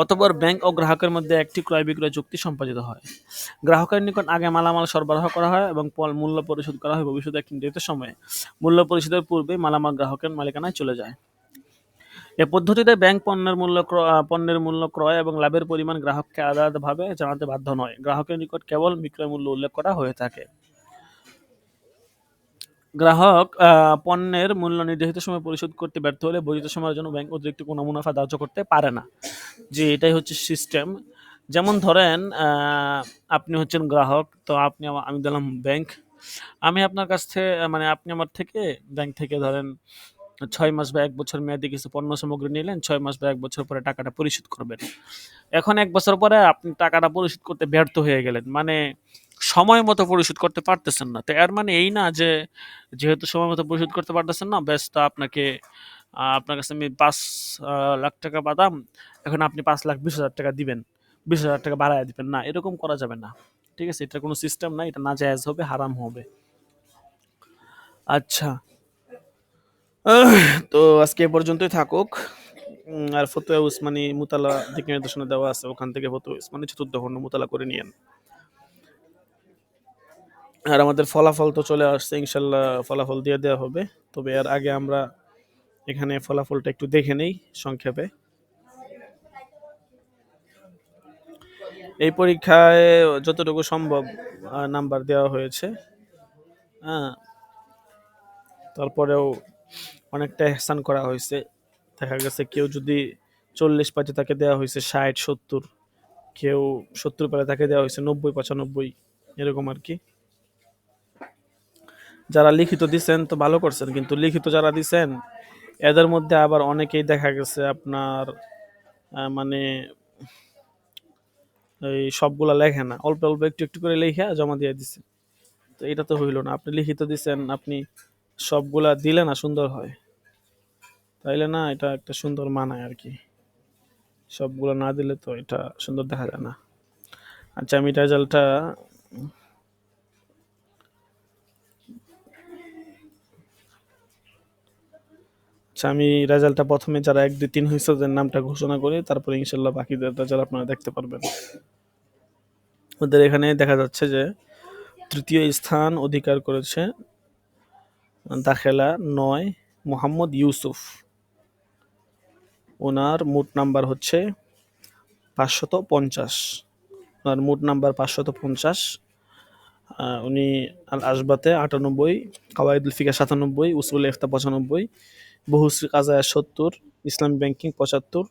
অতঃপর ব্যাংক ও গ্রাহকের মধ্যে একটি ক্রয় বিক্রয় চুক্তি সম্পাদিত হয়। গ্রাহকের নিকট আগে মালামাল সরবরাহ করা হয় এবং মূল্য পরিশোধ করা হয় ভবিষ্যতে একটি নির্দিষ্ট সময়ে। মূল্য পরিশোধের পূর্বে মালামাল গ্রাহকের মালিকানায় চলে যায়। এ পদ্ধতিতে ব্যাংক পণ্যের মূল্য ক্রয় এবং লাভের পরিমাণ গ্রাহককে আলাদাভাবে জানাতে বাধ্য নয়। গ্রাহকের নিকট কেবল বিক্রয় মূল্য উল্লেখ করা হয়ে থাকে। গ্রাহক পণ্যের মূল্য নির্ধারিত সময় পরিশোধ করতে ব্যর্থ হলে বর্ধিত সময়ের জন্য ব্যাংক অতিরিক্ত কোনো মুনাফা ধার্য করতে পারে না। যে এটাই হচ্ছে সিস্টেম। যেমন ধরেন আপনি হচ্ছেন গ্রাহক, তো আমি দিলাম ব্যাংক, আমি আপনার কাছ থেকে আপনি আমার থেকে ব্যাংক থেকে ধরেন 6 মাস বা 1 বছর মেয়াদি কিছু পণ্য সামগ্রী নিলেন, 6 মাস বা 1 বছর পরে টাকাটা পরিশোধ করবেন। এখন 1 বছর পরে আপনি টাকাটা পরিশোধ করতে ব্যর্থ হয়ে গেলেন, সময় মতো পরিশোধ করতে পারতেছেন না। তো এর মানে এই না যে যেহেতু সময় মতো পরিশোধ করতে পারতেছেন না, ব্যাস তা আপনার কাছে আমি 5 লাখ টাকা পাতাম, এখন আপনি 5,20,000 টাকা দিবেন, 20,000 টাকা বাড়ায় দিবেন, না এরকম করা যাবে না। ঠিক আছে, এটা কোনো সিস্টেম না, এটা নাজায়েজ হবে, হারাম হবে। আচ্ছা, তো আজকে এ পর্যন্তই থাকুক। আর ফতোয়া উসমানী মুতালা দিক নির্দেশনা দেওয়া আছে, ওখান থেকে ফতোয়া উসমানী চতুর্থ খণ্ড মুতালা করে নিয়েন। আর আমাদের ফলাফল তো চলে আসছে, ইনশাল্লাহ ফলাফল দিয়ে দেওয়া হবে। তবে এর আগে আমরা এখানে ফলাফলটা একটু দেখে নেই সংক্ষেপে। এই পরীক্ষায় যতটুকু সম্ভব নাম্বার দেওয়া হয়েছে। হ্যাঁ, তারপরেও অনেকটা এহসান করা হয়েছে। দেখা গেছে কেউ যদি 40 পাইতে তাকে দেওয়া হয়েছে 60-70, কেউ 70 পেলে তাকে দেওয়া হয়েছে 90-95, এরকম আর কি। যারা লিখিত দিছেন তো ভালো করছেন, কিন্তু লিখিত যারা দিছেন এদের মধ্যে আবার অনেকেই দেখা গেছে আপনার মানে এই সবগুলা লেখে না, অল্প অল্প একটু একটু করে লেখা জমা দিয়ে দিছে। তো এটা তো হইলো না, আপনি লিখিত দিছেন, আপনি সবগুলা দিলে না সুন্দর হয়, তাইলে না এটা একটা সুন্দর মানায় আর কি। সবগুলো না দিলে তো এটা সুন্দর দেখা যায় না। আচ্ছা, আমি রেজাল্টটা প্রথমে যারা 1, 2, 3 হয়েছে ওদের নামটা ঘোষণা করি, তারপরে ইনশাল্লাহ বাকিদের রেজাল্ট আপনারা দেখতে পারবেন। ওদের এখানে দেখা যাচ্ছে যে তৃতীয় স্থান অধিকার করেছে দাখেলা 9 মোহাম্মদ ইউসুফ। ওনার মোট নাম্বার হচ্ছে 550। ওনার মোট নাম্বার 550। উনি আল আসবাতে 98, কাওয়াইদুল ফিকা 97, উসুল ইফতা 95, বহুশ্রী কাজায়া 70, ইসলামী ব্যাংকিং 75,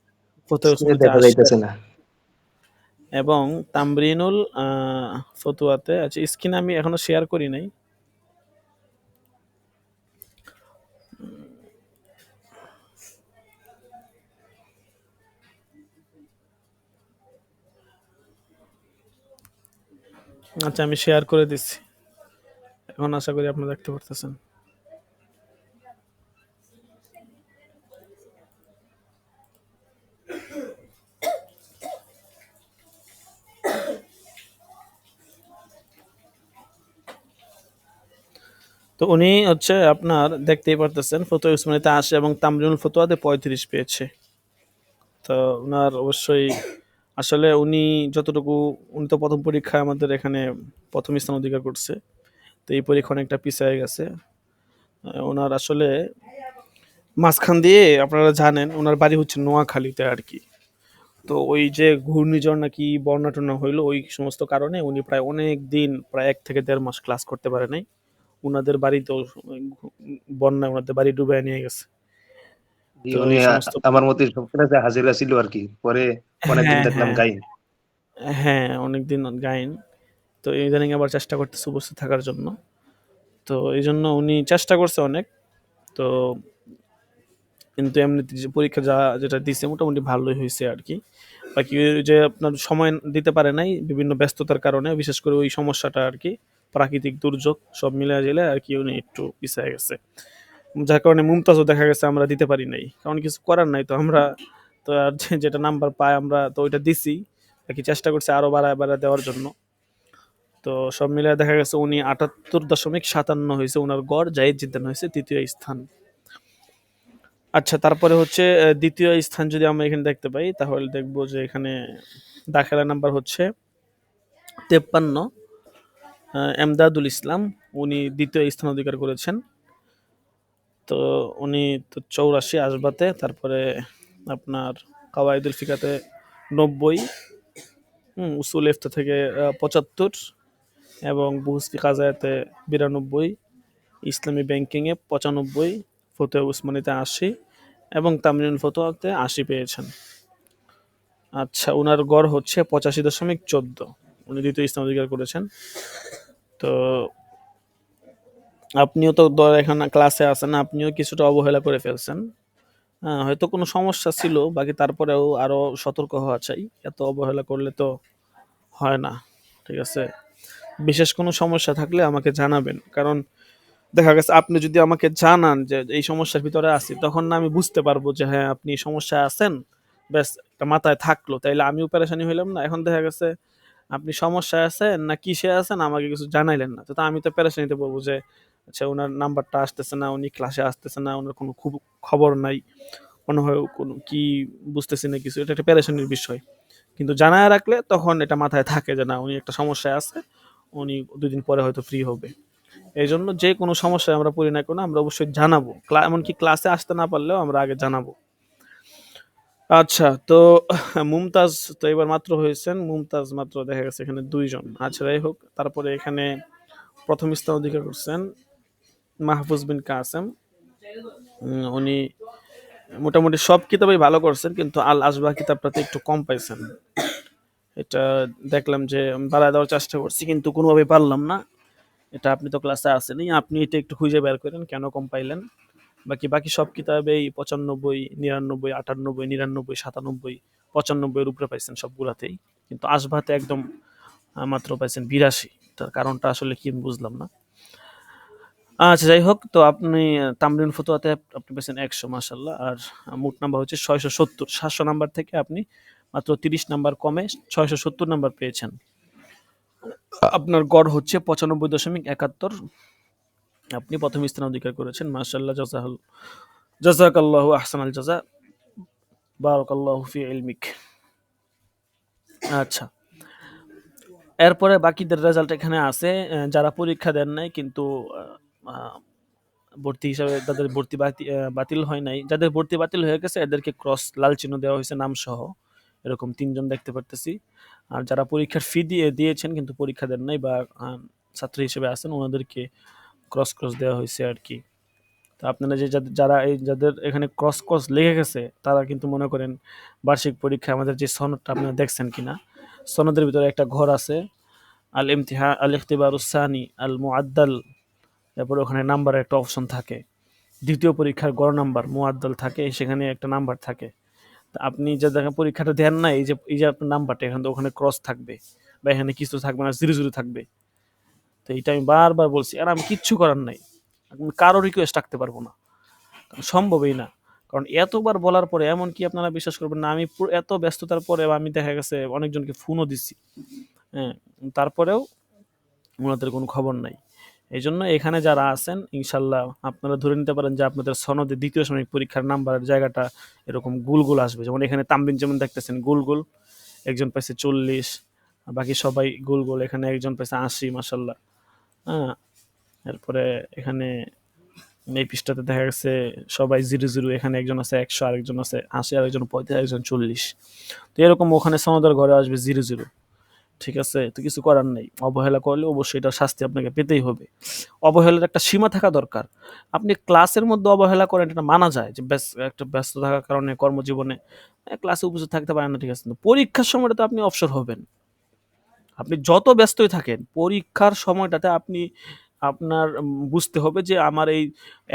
ফতোয়া স্ক্রিনে উসমানীতে দেখা 80 যাইতেছে না। এবং তামরিনুল ফতুয়াতে আছে। স্ক্রিন আমি এখনো শেয়ার করি নাই। আচ্ছা, আমি শেয়ার করে দিচ্ছি, এখন আশা করি আপনারা দেখতে পারতেছেন। তো উনি হচ্ছে আপনার দেখতেই পারতেছেন ফতোয়া উসমানীতে 80 এবং তামরিনুল ফতুয়াতে 35 পেয়েছে। তো উনার অবশ্যই আসলে উনি তো প্রথম পরীক্ষায় আমাদের এখানে প্রথম স্থান অধিকার করছে। তো এই পরীক্ষা অনেকটা পিছিয়ে গেছে। ওনার আসলে মাঝখান দিয়ে আপনারা জানেন ওনার বাড়ি হচ্ছে নোয়াখালীতে আর কি। তো ওই যে ঘূর্ণিঝড় নাকি বন্যা টন্যা হইলো, ওই সমস্ত কারণে উনি প্রায় অনেক দিন, প্রায় 1 থেকে 1.5 মাস ক্লাস করতে পারে নাই। উনাদের বাড়ি তো বন্যায় ওনাদের বাড়ি ডুবে নিয়ে গেছে। তো উনি এই সমস্ত আমার মতে সব ক্লাসে হাজিরা ছিল আর কি, পরে অনেকদিন হ্যাঁ, দেখলাম হ্যাঁ, গাইন। হ্যাঁ, অনেকদিন গাইন। তো ইদানিং আবার চেষ্টা করতেছে উপস্থিত থাকার জন্য। তো এই জন্য উনি চেষ্টা করছে অনেক। তো কিন্তু এমনিতে যে পরীক্ষা যেটা দিছে মোটামুটি ভালোই হয়েছে আর কি। বাকি ওই যে আপনার সময় দিতে পারে নাই বিভিন্ন ব্যস্ততার কারণে, বিশেষ করে ওই সমস্যাটা আর কি, প্রাকৃতিক দুর্যোগ সব মিলায় জিলে আর কি উনি একটু পিছিয়ে গেছে। যার কারণে মুমতাজও দেখা গেছে আমরা দিতে পারি নাই, কারণ কিছু করার নাই। তো আমরা তো আর যেটা নাম্বার পাই আমরা তো ওইটা দিছি, বাকি চেষ্টা করছি আরো বাড়ায় বাড়ায় দেওয়ার জন্য। তো সব মিলায় দেখা গেছে উনি 78.57 হয়েছে ওনার গড়, জাহিদ জিদ্দান হয়েছে তৃতীয় স্থান। আচ্ছা, তারপরে হচ্ছে দ্বিতীয় স্থান যদি আমরা এখানে দেখতে পাই তাহলে দেখবো যে এখানে দাখেলা নাম্বার হচ্ছে 53, এমদাদুল ইসলাম, উনি দ্বিতীয় স্থান অধিকার করেছেন। তো উনি তো 84 আসবাতে, তারপরে আপনার কাওয়াইদুল ফিকাতে 90, উসুল ইফতা থেকে 75, এবং বুহুসকি কাজায়াতে 92, ইসলামী ব্যাংকিংয়ে 95, ফতোয়া উসমানীতে 80 এবং তামরিনুল ফতোয়াতে 80 পেয়েছেন। আচ্ছা, উনার গড় হচ্ছে 85.14, উনি দ্বিতীয় স্থান অধিকার করেছেন। তো আপনিও তো এখানে ক্লাসে আছেন, আপনিও কিছুটা অবহেলা করে ফেলছেন। হ্যাঁ, হয়তো কোনো সমস্যা ছিল, বাকি তারপরেও আরো সতর্ক হওয়া চাই। এত অবহেলা করলে তো হয় না, ঠিক আছে? বিশেষ কোনো সমস্যা থাকলে আমাকে জানাবেন, কারণ দেখা গেছে আপনি যদি আমাকে জানান যে এই সমস্যার ভিতরে আছি, তখন না আমি বুঝতে পারবো যে হ্যাঁ আপনি সমস্যায় আছেন, ব্যাস একটা মাথায় থাকলো, তাইলে আমিও পেরেশানি হইলাম না। এখন দেখা গেছে আপনি সমস্যায় আছেন না কিসে আছেন আমাকে কিছু জানাইলেন না, তো তা আমি তো পেরেশানিতে বলবো যে আচ্ছা ওনার নাম্বারটা আসতেছে না, উনি ক্লাসে আসতেছে না, ওনার কোনো খবর নাই, মনে হয় কোনো কি বুঝতেছি না কিছু, এটা একটা পেরেশানির বিষয়। কিন্তু জানায় রাখলে তখন এটা মাথায় থাকে যে না উনি একটা সমস্যায় আছে, উনি 2 দিন পরে হয়তো ফ্রি হবে। এই জন্য যে কোনো সমস্যায় আমরা পড়ি না কেন আমরা অবশ্যই জানাবো, এমনকি ক্লাসে আসতে না পারলেও আমরা আগে জানাবো। আচ্ছা তো মুমতাজ তো এবার মাত্র হয়েছেন, মুমতাজ মাত্র দেখা গেছে এখানে 2 জন। আচ্ছা যাই হোক, তারপরে এখানে প্রথম স্থান অধিকার করছেন মাহফুজ বিন কাসেম। উনি মোটামুটি সব কিতাবেই ভালো করছেন, কিন্তু আল আসবাহ কিতাবটাতে একটু কম পাইছেন। এটা দেখলাম যে আমি বাড়ায় দেওয়ার চেষ্টা করছি কিন্তু কোনোভাবে পারলাম না। এটা আপনি তো ক্লাসে আসেনি, আপনি এটা একটু খুঁজে বের করেন কেন কম পাইলেন। বাকি বাকি সব কিতাবেই 95, 99, 98, 99, 97, 95 এর উপরে পাইছেন সবগুলাতেই। কিন্তু আসবাহতে একদম মাত্র পাইছেন 82। তার কারণটা আসলে কি আমি বুঝলাম না। আচ্ছা যাই হোক, তো আপনি তামরিন ফতুয়াতে আপনি পেয়েছেন 100 মাশাআল্লাহ। আর মোট নাম্বার হচ্ছে 670। 700 নাম্বার থেকে আপনি মাত্র 30 নাম্বার কমে 670 নাম্বার পেয়েছেন। আপনার গড় হচ্ছে 95.71। আপনি প্রথম স্থান অধিকার করেছেন, মাশাআল্লাহ। জাযাকাল্লাহু আহসানাল জাযা, বারাকাল্লাহু ফি ইলমিক। আচ্ছা, এরপরে বাকিদের রেজাল্ট এখানে আছে। যারা পরীক্ষা দেন নাই কিন্তু ভর্তি হিসাবে তাদের ভর্তি বাতিল হয় নাই, যাদের ভর্তি বাতিল হয়ে গেছে এদেরকে ক্রস লাল চিহ্ন দেওয়া হয়েছে নাম সহ, এরকম 3 জন দেখতে পারতেছি। আর যারা পরীক্ষার ফি দিয়েছেন কিন্তু পরীক্ষা দেন নাই বা ছাত্র হিসেবে আছেন ওনাদেরকে ক্রস দেওয়া হয়েছে আর কি। তো আপনারা যে যারা এই যাদের এখানে ক্রস লেগে গেছে তারা কিন্তু মনে করেন বার্ষিক পরীক্ষায় আমাদের যে সনদটা আপনারা দেখছেন কিনা, সনদের ভিতরে একটা ঘর আছে আল ইখতিবারুস সানি আল মুআদ্দাল, তারপরে ওখানে নাম্বারের একটা অপশন থাকে। দ্বিতীয় পরীক্ষার গড় নাম্বার মুআদ্দাল থাকে, সেখানে একটা নাম্বার থাকে। তা আপনি যে দেখেন পরীক্ষাটা দেন না, এই যে আপনার নাম্বারটা এখানে তো ওখানে ক্রস থাকবে বা এখানে কিছু থাকবে না, জিরো থাকবে। তো এইটা আমি বারবার বলছি, আর আমি কিচ্ছু করার নাই, আমি কারো রিকোয়েস্ট রাখতে পারবো না, সম্ভবই না। কারণ এতবার বলার পরে এমনকি আপনারা বিশ্বাস করবেন না, আমি এত ব্যস্ততার পরে আমি দেখা গেছে অনেকজনকে ফোনও দিছি, হ্যাঁ, তারপরেও ওনাদের কোনো খবর নাই। এই জন্য এখানে যারা আছেন ইনশাল্লাহ আপনারা ধরে নিতে পারেন যে আপনাদের সনদে দ্বিতীয় সাময়িক পরীক্ষার নাম্বারের জায়গাটা এরকম গোল আসবে। যেমন এখানে তামবিন যেমন দেখতেছেন গোল, একজন পাইছে 40, বাকি সবাই গোল। এখানে একজন পাইছে 80 মাসাল্লাহ। হ্যাঁ, এরপরে এখানে এই পৃষ্ঠাতে দেখা গেছে সবাই 0, এখানে একজন আছে 100, আরেকজন আছে 80, আরেকজন 35, আরেকজন 40। তো এরকম ওখানে সনদের ঘরে আসবে 0। ঠিক আছে, তো কিছু করার নেই, অবহেলা করলে অবশ্যই এটার শাস্তি আপনাকে পেতেই হবে। অবহেলার একটা সীমা থাকা দরকার। আপনি ক্লাসের মধ্যে অবহেলা করেন এটা মানা যায় যে একটা ব্যস্ত থাকার কারণে কর্মজীবনে ক্লাসে উপস্থিত থাকতে পারেন না, ঠিক আছে, কিন্তু পরীক্ষার সময়টা তো আপনি অবসর হবেন। আপনি যত ব্যস্তই থাকেন পরীক্ষার সময়টাতে আপনি আপনার বুঝতে হবে যে আমার এই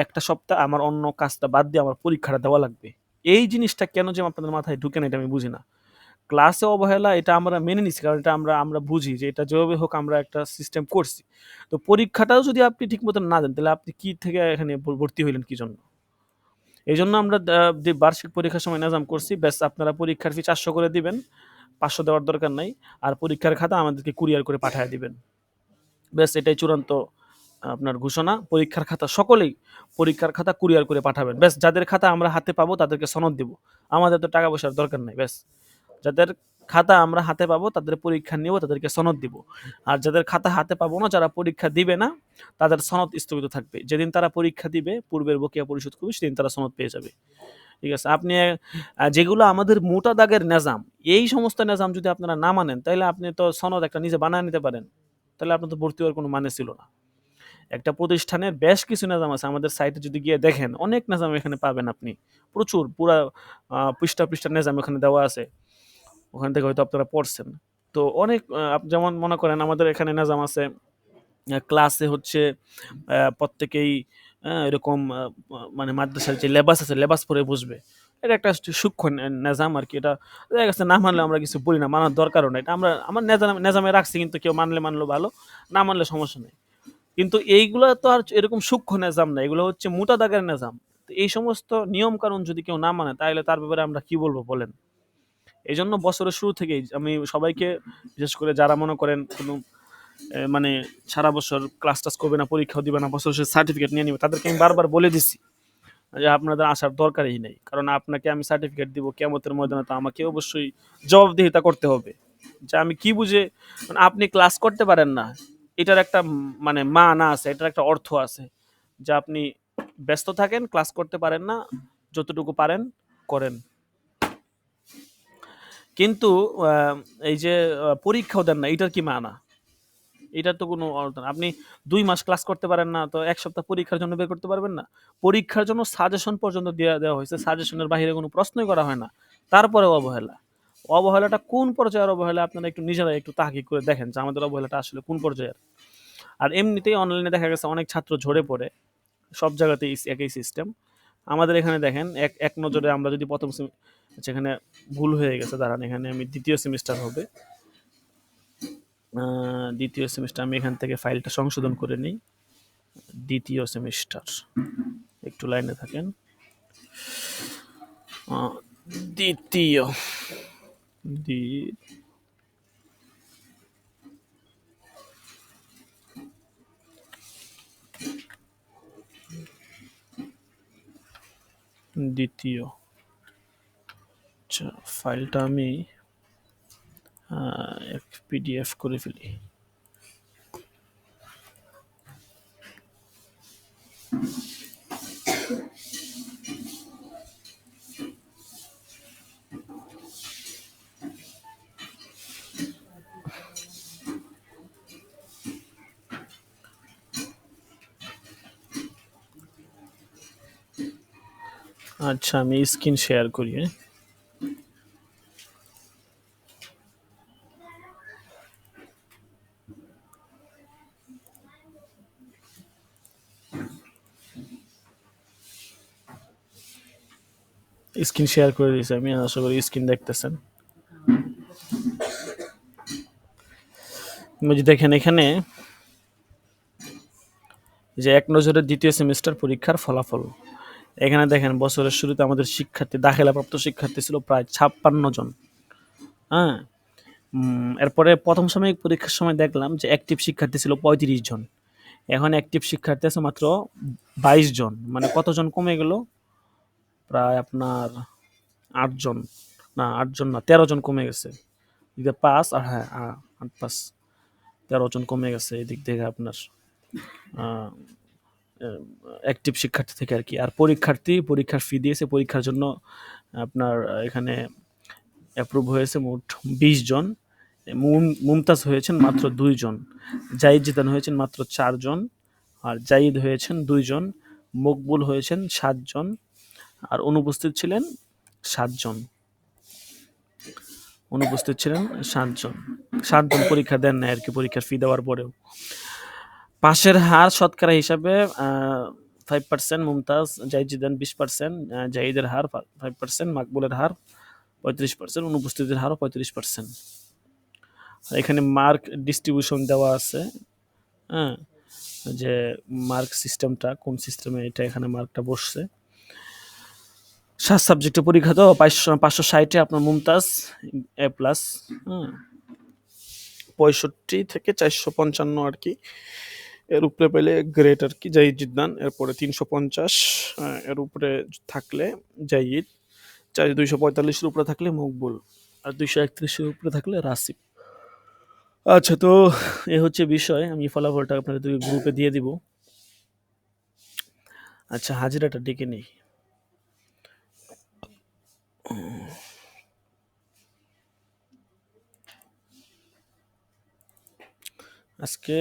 একটা সপ্তাহ আমার অন্য কাজটা বাদ দিয়ে আমার পরীক্ষাটা দেওয়া লাগবে। এই জিনিসটা কেন যে আপনাদের মাথায় ঢুকে না এটা আমি বুঝি না। ক্লাসে অবহেলা এটা আমরা মেনে নিচ্ছি, কারণ এটা আমরা বুঝি যে এটা যেভাবে হোক আমরা একটা সিস্টেম করছি। তো পরীক্ষাটাও যদি আপনি ঠিক মতো না দেন তাহলে আপনি কি থেকে এখানে ভর্তি হইলেন কি জন্য? এই জন্য আমরা যে বার্ষিক পরীক্ষার সময় নিজাম করছি, ব্যাস আপনারা পরীক্ষার ফি 400 করে দিবেন, 500 দেওয়ার দরকার নাই। আর পরীক্ষার খাতা আমাদেরকে কুরিয়ার করে পাঠিয়ে দিবেন। ব্যাস এটাই চূড়ান্ত আপনার ঘোষণা। পরীক্ষার খাতা সকলেই পরীক্ষার খাতা কুরিয়ার করে পাঠাবেন। ব্যাস যাদের খাতা আমরা হাতে পাবো তাদেরকে সনদ দিব, আমাদের তো টাকা পয়সার দরকার নাই। ব্যাস যাদের খাতা আমরা হাতে পাবো তাদের পরীক্ষা নিব, তাদেরকে সনদ দিব। আর যাদের খাতা হাতে পাবো না, যারা পরীক্ষা দিবে না, তাদের সনদ স্থগিত থাকবে। যেদিন তারা পরীক্ষা দিবে পূর্বের বকেয়া পরিশোধ করবে সেদিন তারা সনদ পেয়ে যাবে। ঠিক আছে, আপনি যেগুলো আমাদের মোটা দাগের নেজাম, এই সমস্ত নেজাম যদি আপনারা না মানেন তাহলে আপনি তো সনদ একটা নিজে বানায় নিতে পারেন, তাহলে আপনার তো ভর্তি হওয়ার কোনো মানে ছিল না। একটা প্রতিষ্ঠানের বেশ কিছু নিজাম আছে, আমাদের সাইটে যদি গিয়ে দেখেন অনেক নিজাম এখানে পাবেন আপনি, প্রচুর পুরা পৃষ্ঠা নিজাম এখানে দেওয়া আছে, ওখান থেকে হয়তো আপনারা পড়ছেন। তো অনেক যেমন মনে করেন আমাদের এখানে নিজাম আছে ক্লাসে হচ্ছে প্রত্যেকেই এরকম মানে মাদ্রাসার যে লেবাস আছে লেবাস পরে বসবে, এটা একটা সূক্ষ্ম নিজাম আর কি। এটা দেখা গেছে না মানলে আমরা কিছু বলি না, মানার দরকারও না, এটা আমরা আমার নিজামে রাখছি, কিন্তু কেউ মানলো ভালো, না মানলে সমস্যা নেই। কিন্তু এইগুলো তো আর এরকম সূক্ষ্ম নিজাম না, এগুলো হচ্ছে মোটা দাগের নিজাম। তো এই সমস্ত নিয়ম কানুন যদি কেউ না মানে তাহলে তার ব্যাপারে আমরা কি বলবো বলেন? এই জন্য বছরের শুরু থেকেই আমি সবাইকে, বিশেষ করে যারা মনে করেন কোনো মানে সারা বছর ক্লাস টাস করবে না, পরীক্ষাও দিবে না, বছর শেষে সার্টিফিকেট নিয়ে নিবে, তাদেরকে আমি বারবার বলে দিছি যে আপনাদের আসার দরকারই নেই, কারণ আপনাকে আমি সার্টিফিকেট দিব কিয়ামতের ময়দানে, তো আমাকে অবশ্যই জবাবদিহিতা করতে হবে যে আমি কি বুঝে, মানে আপনি ক্লাস করতে পারেন না, এটার একটা মানে মানা আছে, এটার একটা অর্থ আছে, যে আপনি ব্যস্ত থাকেন, ক্লাস করতে পারেন না, যতটুকু পারেন করেন। কিন্তু এই যে পরীক্ষাও দেন না, এটার কি মানা? এটার তো কোনো অর্থ না। আপনি ২ মাস ক্লাস করতে পারেন না, তো ১ সপ্তাহ পরীক্ষার জন্য বের করতে পারবেন না? পরীক্ষার জন্য সাজেশন পর্যন্ত দেওয়া হয়েছে। সাজেশনের বাহিরে কোনো প্রশ্নই করা হয় না। তারপরেও অবহেলা। অবহেলাটা কোন পর্যায়ের অবহেলা, আপনারা একটু নিজেরাই একটু তাহকিক করে দেখেন যে আমাদের অবহেলাটা আসলে কোন পর্যায়ের। আর এমনিতেই অনলাইনে দেখা গেছে অনেক ছাত্র ঝরে পড়ে। সব জায়গাতেই একই সিস্টেম। আমাদের এখানে দেখেন এক নজরে আমরা যদি যেখানে ভুল হয়ে গেছে, দাঁড়ান এখানে আমি ২য় সেমিস্টার হবে। ২য় সেমিস্টার, আমি এখান থেকে ফাইলটা সংশোধন করে নিই। ২য় সেমিস্টার, একটু লাইনে থাকেন। দ্বিতীয় দ্বি- দ্বিতীয়, আচ্ছা ফাইলটা আমি এক পিডিএফ করে ফেলি। আচ্ছা আমি স্ক্রিন শেয়ার করি, হ্যাঁ। স্ক্রিন শেয়ার করে দিয়েছি আমি, আশা করি স্ক্রিন দেখতেছেন। দেখেন এখানে যে এক নজরে ২য় সেমিস্টার পরীক্ষার ফলাফল। এখানে দেখেন বছরের শুরুতে আমাদের শিক্ষার্থী, দাখিলাপ্রাপ্ত শিক্ষার্থী ছিল প্রায় ৫৬ জন। হ্যাঁ, এরপরে প্রথম সাময়িক পরীক্ষার সময় দেখলাম যে অ্যাক্টিভ শিক্ষার্থী ছিল ৩৫ জন। এখন অ্যাক্টিভ শিক্ষার্থী আছে মাত্র ২২ জন। মানে কতজন কমে গেল? প্রায় আপনার ৮ জন, না ৮ জন না, ১৩ জন কমে গেছে। এদিকে ৫ আর হ্যাঁ ৮ ৫ ১৩ জন কমে গেছে এদিক থেকে আপনার অ্যাক্টিভ শিক্ষার্থী থেকে আর কি। আর পরীক্ষার ফি দিয়েছে, পরীক্ষার জন্য আপনার এখানে অ্যাপ্রুভ হয়েছে মোট ২০ জন। মুমতাজ হয়েছেন মাত্র ২ জন, জাহিদ জিদান হয়েছেন মাত্র ৪ জন, আর জাহিদ হয়েছেন ২ জন, মকবুল হয়েছেন ৭ জন, আর অনুপস্থিত ছিলেন ৭ জন। অনুপস্থিত ছিলেন ৭ জন। ৭ জন পরীক্ষা দেন নাই আর কি, পরীক্ষার ফি দেওয়ার পরেও। পাশের হার শতকরা হিসাবে 5% মুমতাজ, জাহিদ জিদান 20%, জাহিদের হার 5%, মাকবুলের হার 35%, অনুপস্থিতির হারও 35%। এখানে মার্ক ডিস্ট্রিবিউশন দেওয়া আছে, হ্যাঁ, যে মার্ক সিস্টেমটা কোন সিস্টেমে, এটা এখানে মার্কটা বসছে। 7 সাবজেক্টে পরীক্ষা তো 560-এ আপনার মুমতাজ A+, হ্যাঁ, 65 থেকে 455 আর কি, এর উপরে পেলে গ্রেট আর কি জাহিদ জিদ্দান, এরপরে 350 এর উপরে থাকলে জাহিদ, 245-এর উপরে থাকলে মকবুল, আর 231-এর উপরে থাকলে রাসিব। আচ্ছা, তো এ হচ্ছে বিষয়। আমি ফলাফলটা আপনাদের গ্রুপে দিয়ে দিব। আচ্ছা, হাজিরাটা ডেকে নেই। আজকে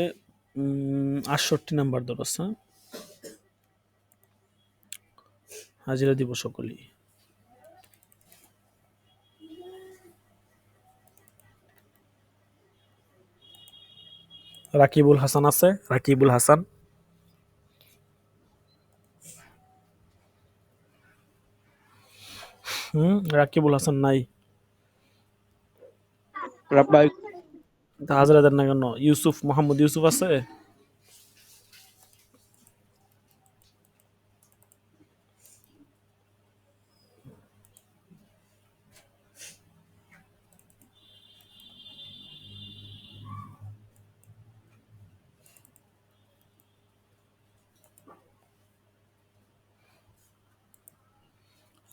৬৮ নাম্বার দরস, হ্যাঁ, হাজিরা দিব সকলেই। রাকিবুল হাসান আছে? রাকিবুল হাসান? রাকিবুল হাসান নাই? রাব্বাই তা হাজিরা দেন না কেন? ইউসুফ, মোহাম্মদ ইউসুফ আছে?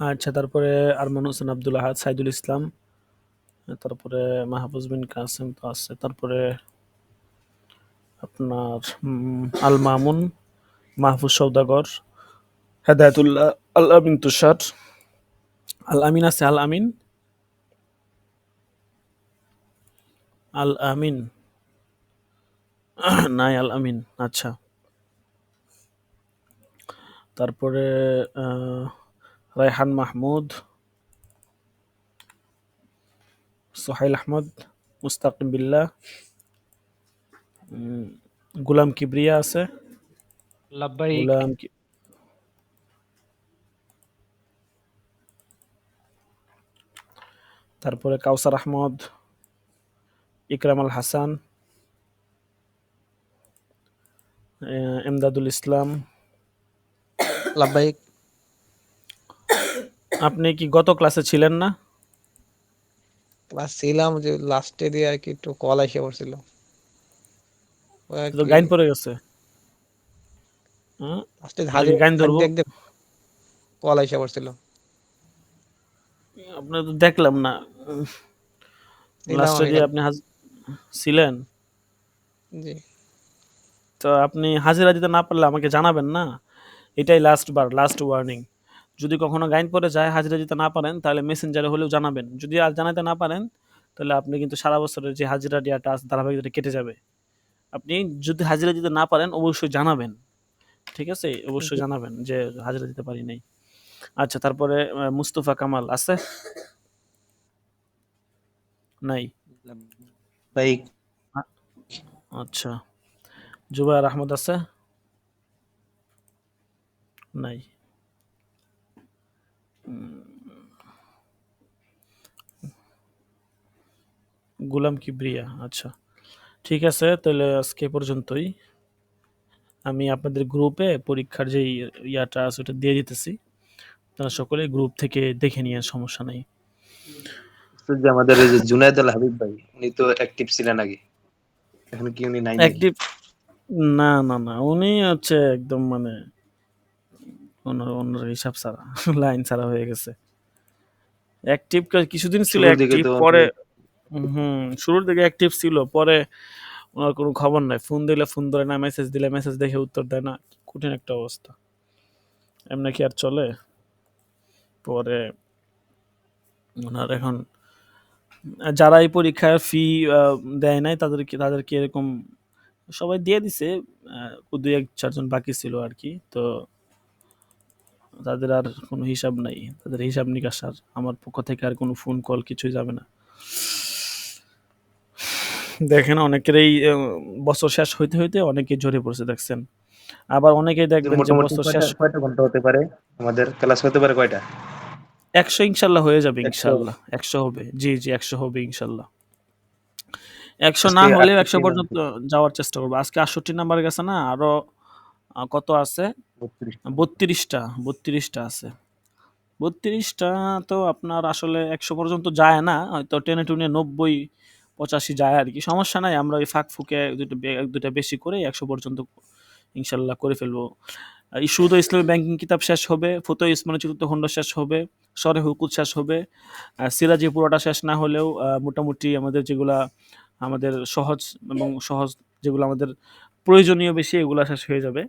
আচ্ছা, তারপরে আরমান হোসেন আব্দুল আহাদ, সাইদুল ইসলাম, তারপরে মাহফুজ বিন কাসেম তো আছে, তারপরে আপনার আল মামুন, মাহফুজ সওদাগর, হেদায়তুল্লাহ, আল আমিন তুষার, আল আমিন আছে, আল আমিন, আল আমিন নাই, আল আমিন। আচ্ছা, তারপরে রায়হান মাহমুদ, সোহাইল আহমদ, মুস্তাকিম বিল্লাহ, গুলাম কিবরিয়া আছে, লাব্বাইক। গুলাম তারপরে কাউসার আহমদ, ইকরাম আল হাসান, এমদাদুল ইসলাম। লাব্বাইক। আপনি কি গত ক্লাসে ছিলেন না? ক্লাস ছিলাম, যে লাস্টে দিয়ে আর কি একটু কল এসে পড়ছিল। ওই আর তো কি গাইন পড়ে গেছে। লাস্টে এটা কি গাইন ধরবো? দেখতে কল এসে পড়ছিল। আপনার তো দেখলাম না দিলাম লাস্টে আমি দিয়ে আপনি ছিলেন। জি। তো আপনি হাজিরা দিতে না পারলে আমাকে জানাবেন না, এটাই লাস্ট ওয়ার্নিং। যদি কখনো গাইন পরে যায়, হাজিরা দিতে না পারেন, তাহলে মেসেঞ্জারে হলেও জানাবেন। যদি আর জানাতে না পারেন, তাহলে আপনি কিন্তু সারা বছরের যে হাজিরা দেওয়াটা আছে ধারাবাহিকতা কেটে যাবে। আপনি যদি হাজিরা দিতে না পারেন অবশ্যই জানাবেন, ঠিক আছে? অবশ্যই জানাবেন যে হাজিরা দিতে পারি নাই। আচ্ছা, তারপরে মুস্তফা কামাল আছে? নাই। লাব্বাইক। আচ্ছা, জুবায়ের আহমদ আছে? নাই। গুলাম কিবরিয়া। আচ্ছা, ঠিক আছে, তাহলে আজকে এ পর্যন্তই। আমি আপনাদের গ্রুপে পরীক্ষার যে ইয়াটা আছে ওটা দিয়ে দিতেছি, তারা সকলে গ্রুপ থেকে দেখে নিয়ে, সমস্যা নাই। যে আমাদের এই যে জুনায়েদ আল হাবিব ভাই, উনি তো অ্যাক্টিভ ছিলেন আগে, এখন কি উনি নাই নাকি? অ্যাক্টিভ? না না না, উনি হচ্ছে একদম মানে অন্য হিসাব ছাড়া, লাইন ছাড়া হয়ে গেছে। অ্যাক্টিভ কিছুদিন ছিল, শুরুর দিকে অ্যাক্টিভ তো পরে শুরুর দিকে অ্যাক্টিভ ছিল, পরে ওনার কোনো খবর নাই। ফোন দিলে ফোন ধরে না, মেসেজ দিলে মেসেজ দেখে উত্তর দেয় না। কঠিন একটা অবস্থা। এমনি কি আর চলে? পরে ওনার এখন যারা এই পরীক্ষার ফি দেয় নাই তাদেরকে এরকম সবাই দিয়ে দিছে, দুই এক চারজন বাকি ছিল আর কি। তো তাদের আর কোনো হিসাব নাই, তাদের হিসাব নিকাশ আর আমার পক্ষ থেকে আর কোনো ফোন কল কিছুই যাবে না। দেখেন, অনেকের এই বছর শেষ হইতে হইতে অনেকে ঝরে পড়ছে, দেখছেন। আবার অনেকেই দেখবেন যে মোটামুটি বছর কয়টা শেষ কয়টা ঘন্টা হতে পারে? আমাদের ক্লাস হতে পারে কয়টা? 100 ইনশাল্লাহ হয়ে যাবে, 100? ইনশাল্লাহ 100 হবে। জি জি, 100 হবে ইনশাল্লাহ। 100 না আজকে হলেও 100 68 পর্যন্ত নাম্বার, যাওয়ার চেষ্টা করবো। আজকে 68 নাম্বার গেছে না, আরো কত আছে? 32টা। 32টা আছে। 32টা তো আপনার আসলে 100 পর্যন্ত যায় না, হয়তো টেনে টুনে 90-85 যায় আর কি। সমস্যা নাই, আমরা ওই ফাঁক ফুকে দুটা বেশি করে 100 পর্যন্ত ইনশাল্লাহ করে ফেলবো। শুধু ইসলামী ব্যাংকিং কিতাব শেষ হবে, ফতোয়া ইসমানের চতুর্থ খণ্ড শেষ হবে, সরে হুকুত শেষ হবে, সিরাজি পুরোটা শেষ না হলেও মোটামুটি আমাদের যেগুলা আমাদের সহজ যেগুলো আমাদের প্রয়োজনীয় বেশি, এগুলা শেষ হয়ে যাবে।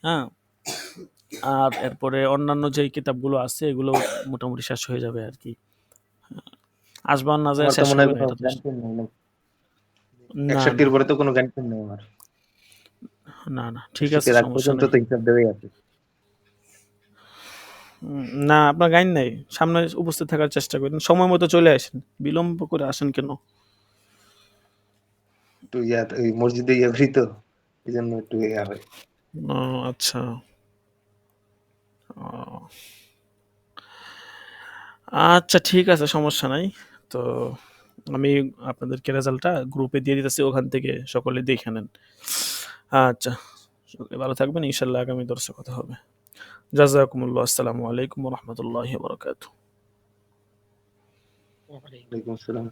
হ্যাঁ, আর এরপরে অন্যান্য যে কিতাবগুলো আছে এগুলো মোটামুটি শেষ হয়ে যাবে আর কি। আসবান না যায় আমার তো শেষ মনে হয় হবে না, কোনো এটা তো গান টেন নেই নাকি? না না 61 পরে তো কোনো গান টেন নেই আমার। না না, ঠিক আছে, 61 আগ সমস্যা পর্যন্ত নেই। তো হিসাব দেওয়াই আছে। না, আপনার গাইন নাই, সামনে উপস্থিত থাকার চেষ্টা করেন, সময় মতো চলে আসেন, বিলম্ব করে আসেন কেন? একটু ওই মসজিদে ফ্রি তো, এই জন্য একটু হয়। ও, আচ্ছা। ও, আচ্ছা, ঠিক আছে, সমস্যা নাই। তো আমি আপনাদেরকে রেজাল্টটা গ্রুপে দিয়ে দিতেছি, ওখান থেকে সকলে দেখে নেন। আচ্ছা, সকলে ভালো থাকবেন, ইনশাল্লাহ আগামী দর্শক কথা হবে। জাযাকুমুল্লাহ, আসসালামু আলাইকুম ওয়া রাহমাতুল্লাহি ওয়া বারাকাতুহু। ওয়ালাইকুম আসসালাম।